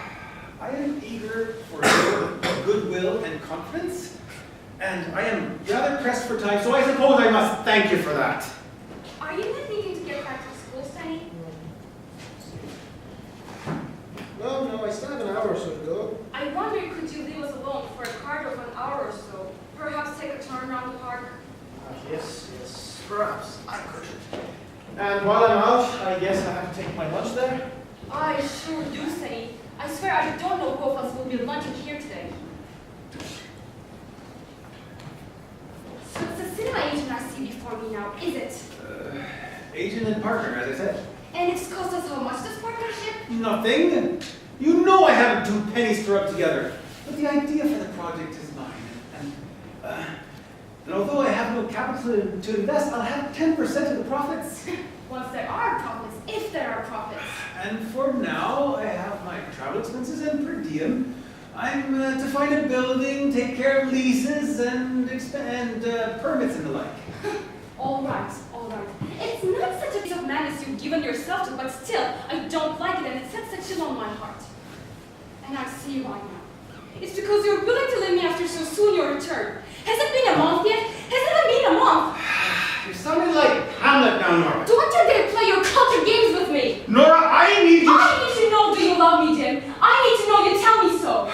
Speaker 7: I am eager for your goodwill and confidence, and I am rather pressed for time, so I suppose I must thank you for that.
Speaker 2: Are you not needing to get back to school, Stenny?
Speaker 1: Well, no, I still have an hour or so to go.
Speaker 2: I wonder, could you leave us alone for a quarter of an hour or so? Perhaps take a turn around the park?
Speaker 1: Yes, perhaps. I could. And while I'm out, I guess I have to take my lunch there.
Speaker 2: I sure do, Stenny. I swear I don't know who of us will be lunching here today. So it's a cinema agent I see before me now, is it?
Speaker 7: Agent and partner, as I said.
Speaker 2: And it's cost us how much, this partnership?
Speaker 7: Nothing. You know I haven't 2 pennies to rub together. But the idea for the project is mine. And although I have no capital to invest, I'll have 10% of the profits.
Speaker 2: Once there are profits, if there are profits.
Speaker 7: And for now, I have my travel expenses and per diem. I'm to find a building, take care of leases, and permits and the like.
Speaker 2: All right, all right. It's not such a piece of madness you've given yourself to, but still, I don't like it, and it sets a chill on my heart. And I see why now. It's because you're willing to leave me after so soon your return. Has it been a month yet? Has it been a month?
Speaker 7: You're sounding like Hamlet now, Nora.
Speaker 2: Don't you dare play your culture games with me!
Speaker 7: Nora, I need you.
Speaker 2: I need to know, do you love me, Jim? I need to know you tell me so.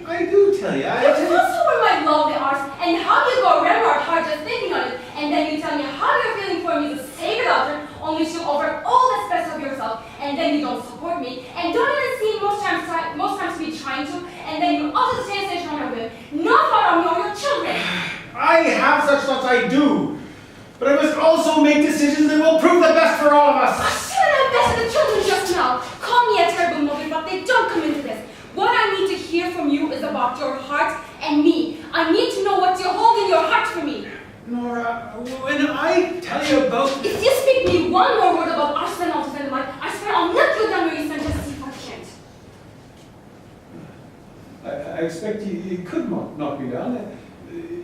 Speaker 7: I do tell you.
Speaker 2: You tell us where my lovely arts and how you go Rembrandt hard just thinking on it, and then you tell me how you're feeling for me as a sacred altar, only to offer all that's best of yourself, and then you don't support me, and don't even seem most times to be trying to, and then you utter the same station on your whim, not for me or your children.
Speaker 7: I have such thoughts, I do. But I must also make decisions that will prove the best for all of us.
Speaker 2: I shouldn't have bested the children just now. Call me a terrible mother, but they don't come into this. What I need to hear from you is about your heart and me. I need to know what you hold in your heart for me.
Speaker 7: Nora, when I tell you about...
Speaker 2: If you speak me one more word about Arsenal and like, I swear I'll knock you down where you stand just see if I can't.
Speaker 7: I expect you could knock me down.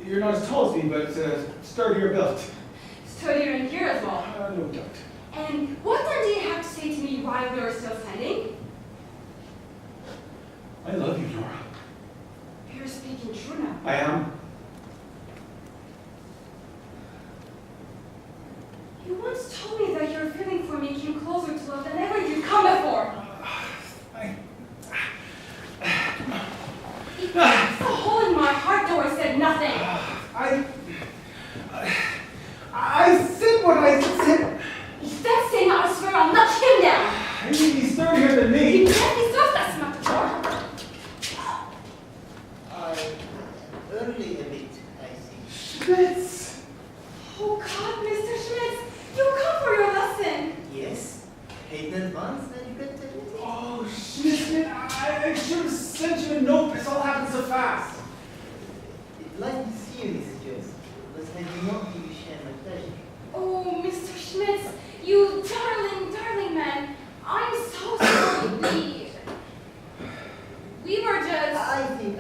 Speaker 7: You're not as tall as me, but sturdier built.
Speaker 2: Sturdier in here as well.
Speaker 7: No doubt.
Speaker 2: And what then do you have to say to me while we are still standing?
Speaker 7: I love you, Nora.
Speaker 2: You're speaking true now.
Speaker 7: I am.
Speaker 2: You once told me that your feeling for me came closer to love than ever you've come before. It's a hole in my heart, though I said nothing.
Speaker 7: I said what I said.
Speaker 2: If that's saying I swear I'll knock him down.
Speaker 7: I mean, he's sturdier than me.
Speaker 2: You can't deserve that smack before.
Speaker 4: Early a bit, I think.
Speaker 7: Schmitz!
Speaker 2: Oh God, Mr. Schmitz, you come for your lesson.
Speaker 4: Yes, paid in advance, then you get to it.
Speaker 7: Oh, Schmitz, I should have sent you a note. This all happened so fast.
Speaker 4: I'd like to see you, Mrs. Joyce, but I do not think you share my pleasure.
Speaker 2: Oh, Mr. Schmitz, you darling man. I'm so sorry. We were just...
Speaker 4: I think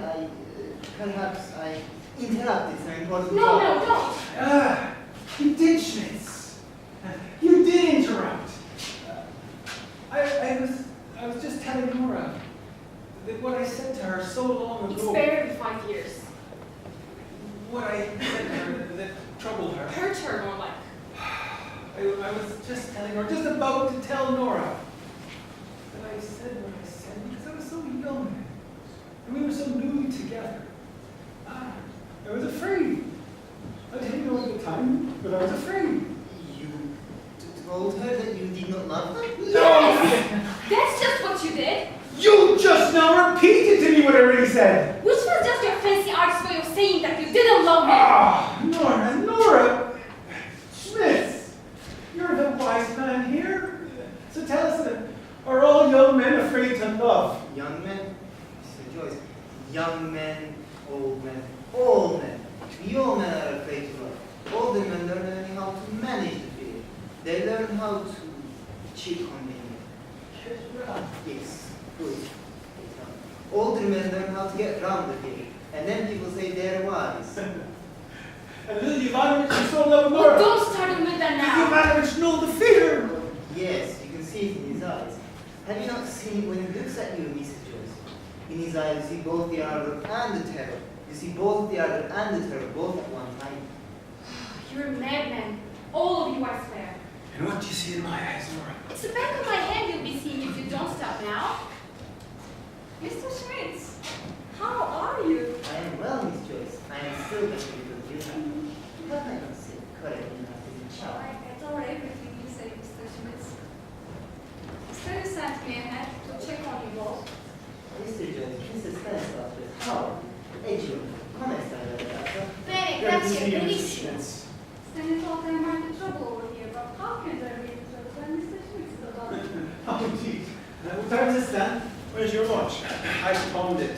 Speaker 4: perhaps I interrupted some important
Speaker 2: No,
Speaker 4: talk.
Speaker 2: don't.
Speaker 7: You did, Schmitz. You did interrupt. I was just telling Nora that what I said to her so long
Speaker 2: It's
Speaker 7: ago.
Speaker 2: barely 5 years.
Speaker 7: What I said to her that troubled her.
Speaker 2: Hurt her more like.
Speaker 7: I was just telling her, just about to tell Nora. That I said what I said because I was so young. And we were so new together. I was afraid. I didn't know at the time, but I was afraid.
Speaker 4: You told her that you did not love her?
Speaker 2: Yes! That's just what you did.
Speaker 7: You just now repeated to me what I already said.
Speaker 2: Which was just your fancy artist way of saying that you didn't love me.
Speaker 7: Nora. Schmitz, you're the wise man here. So tell us, are all young men afraid to love?
Speaker 4: Young men? Mr. Joyce, young men, old men, all men. We all men are afraid to love. Older men learn only how to manage the fear. They learn how to cheat on being Yes, good. Older men learn how to get round the thing, and then people say they're wise.
Speaker 7: And Lily Ivanovich is so in love with
Speaker 2: Oh,
Speaker 7: Nora.
Speaker 2: don't start him with that
Speaker 7: Lily
Speaker 2: now.
Speaker 7: Ivanovich know the fear.
Speaker 4: Yes, you can see it in his eyes. Have you not seen it when he looks at you, Mrs. Joyce? In his eyes, you see both the ardor and the terror. You see both the ardor and the terror, both at one time.
Speaker 2: You're a madman. All of you, I swear.
Speaker 7: And what do you see in my eyes, Nora?
Speaker 2: It's the back of my hand you'll be seeing if you don't stop now.
Speaker 6: Mr. Schmitz, how are you?
Speaker 4: I am well, Miss Joyce. I am still better because you have. But I don't say correct enough in the
Speaker 6: Well,
Speaker 4: child.
Speaker 6: I adore everything you say, Mr. Schmitz. Study sent me ahead to check on you both.
Speaker 4: Mr. Joyce, Mrs. Stanislav, how? Edgio, come sta la ragazza?
Speaker 5: Bene,
Speaker 7: Good to see
Speaker 5: grazie,
Speaker 7: you, Mr.
Speaker 5: benissimo.
Speaker 7: Schmitz.
Speaker 6: Stanley thought I might be trouble over here, but how can there be trouble when Mr. Schmitz is about?
Speaker 7: Oh, geez. What time is it, Stan? Where's your watch? I pawned it.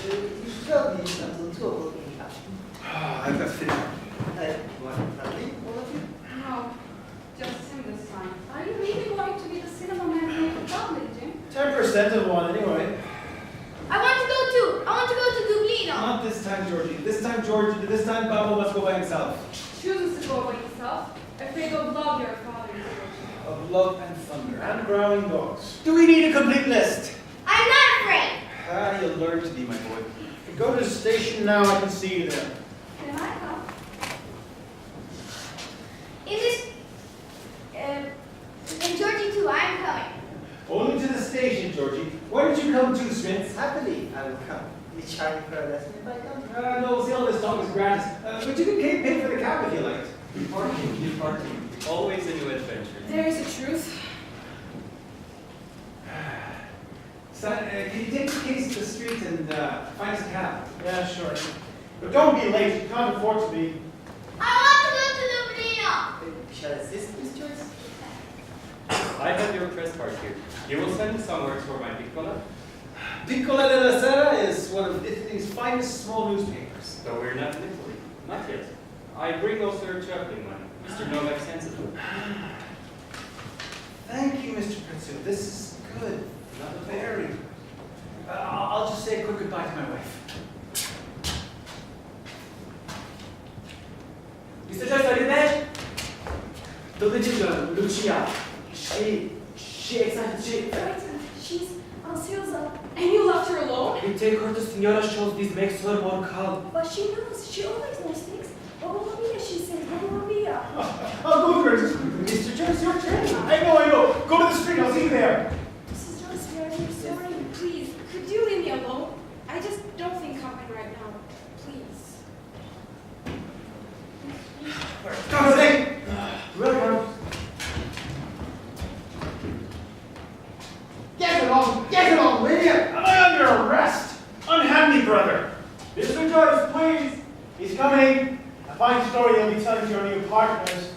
Speaker 4: You should tell me until 2 o'clock in the afternoon.
Speaker 7: I've got to fit.
Speaker 4: You want to tell me, all of you?
Speaker 6: No, just him this time. Are you really going to be the cinema man in the public, Jim?
Speaker 7: 10% of one, anyway.
Speaker 5: I want to go too. I want to go to Dublino.
Speaker 7: Not this time, Georgie. This time, Pablo must go by himself.
Speaker 6: Chooses to go by himself, afraid of love your father.
Speaker 7: Of love and thunder and growling dogs. Do we need a complete list?
Speaker 5: I'm not afraid.
Speaker 7: Ah, you'll learn to be, my boy.
Speaker 1: If you go to the station now, I can see you there.
Speaker 6: Can I come?
Speaker 5: In this, and Georgie too, I'm coming.
Speaker 7: Only to the station, Georgie. Why don't you come too, Smith?
Speaker 4: Happily, I will come. Be charging for a lesson if I come.
Speaker 7: No, see, all this talk is gratis. But you can pay for the cab if you like.
Speaker 10: Parking. Always a new adventure.
Speaker 2: There is a truth.
Speaker 7: Son, can you take the case to the street and find us a cab?
Speaker 1: Yeah, sure. But don't be late. You can't afford to be.
Speaker 5: I want to go to Dublino.
Speaker 4: Shall I assist, Miss Joyce?
Speaker 10: I have your press card here. You will send me some words for my piccola,
Speaker 7: Piccola della Sera is one of Italy's finest small newspapers.
Speaker 10: though we're not in Italy. Not yet. I bring also a traveling one. Mr. Novak sends it.
Speaker 7: Thank you, Mr. Prince. This is good. Not very. I'll just say a quick goodbye to my wife.
Speaker 8: Mr. Joyce, are you there? The little girl, Lucia. She excited.
Speaker 2: Frightened. She's ansiosa. And you left her alone?
Speaker 8: We take her to Senora shows. This makes her more calm.
Speaker 2: But she knows. She always knows things. Mamma mia, she says. Mamma mia.
Speaker 7: I'll go first. Mr. Jones, your turn. I know. Go to the street. I'll see you there.
Speaker 2: Mrs. Joyce, we are very sorry. Please, could you leave me alone? I just don't think coming right now. Please.
Speaker 7: Come,
Speaker 8: Welcome.
Speaker 1: Get along, will you? Am I under arrest? Unhand me, brother.
Speaker 7: Mr. Joyce, please.
Speaker 1: He's coming. A fine story you'll be telling to your new partners.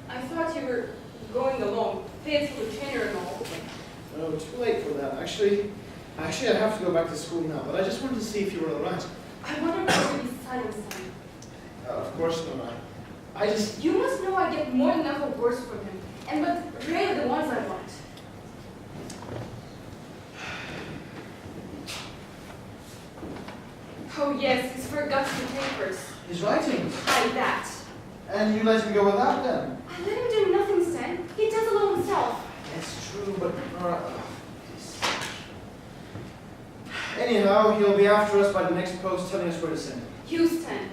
Speaker 2: I thought you were going alone. Paid for the trainer and all.
Speaker 1: Oh, too late for that. Actually, I have to go back to school now, but I just wanted to see if you were all right.
Speaker 2: I wanted to be silent, son.
Speaker 1: Of course not. I just...
Speaker 2: You must know I get more than enough of words from him. And but rarely the ones I want. Oh yes, he's forgot the papers.
Speaker 1: His writings.
Speaker 2: Like that.
Speaker 1: And you let him go without them.
Speaker 2: I let him do nothing, Stan. He does it all himself.
Speaker 1: It's true, but... Anyhow, he'll be after us by the next post telling us where to send him.
Speaker 2: Houston.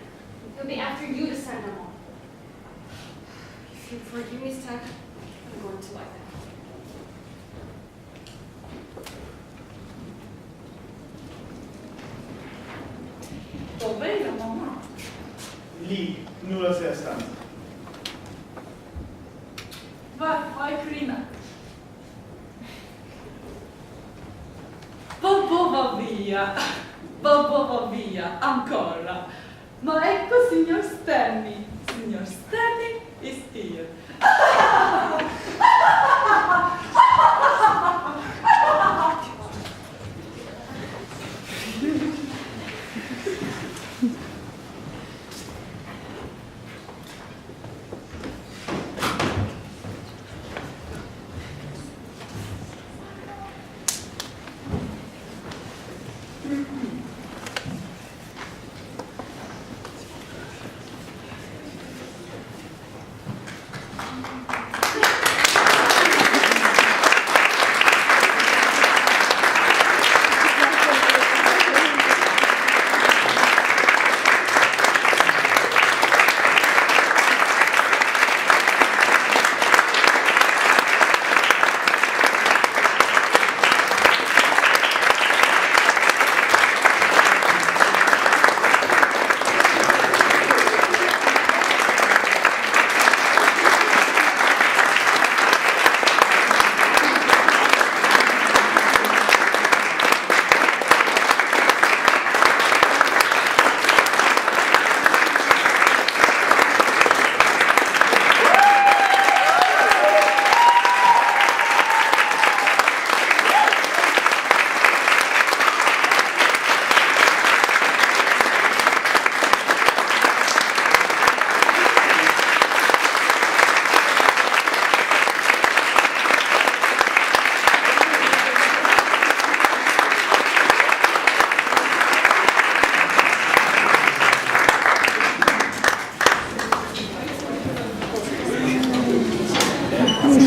Speaker 2: He'll be after you to send them all. If you forgive me, Stan, I'm going to like that.
Speaker 6: Dov'è la mamma?
Speaker 1: Lì, nulla sia stanza.
Speaker 6: Vai, Crina. Papà va via.
Speaker 11: Bobo via, ancora. Ma ecco signor Stanley. Signor Stanley is here.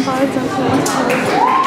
Speaker 12: Pardon.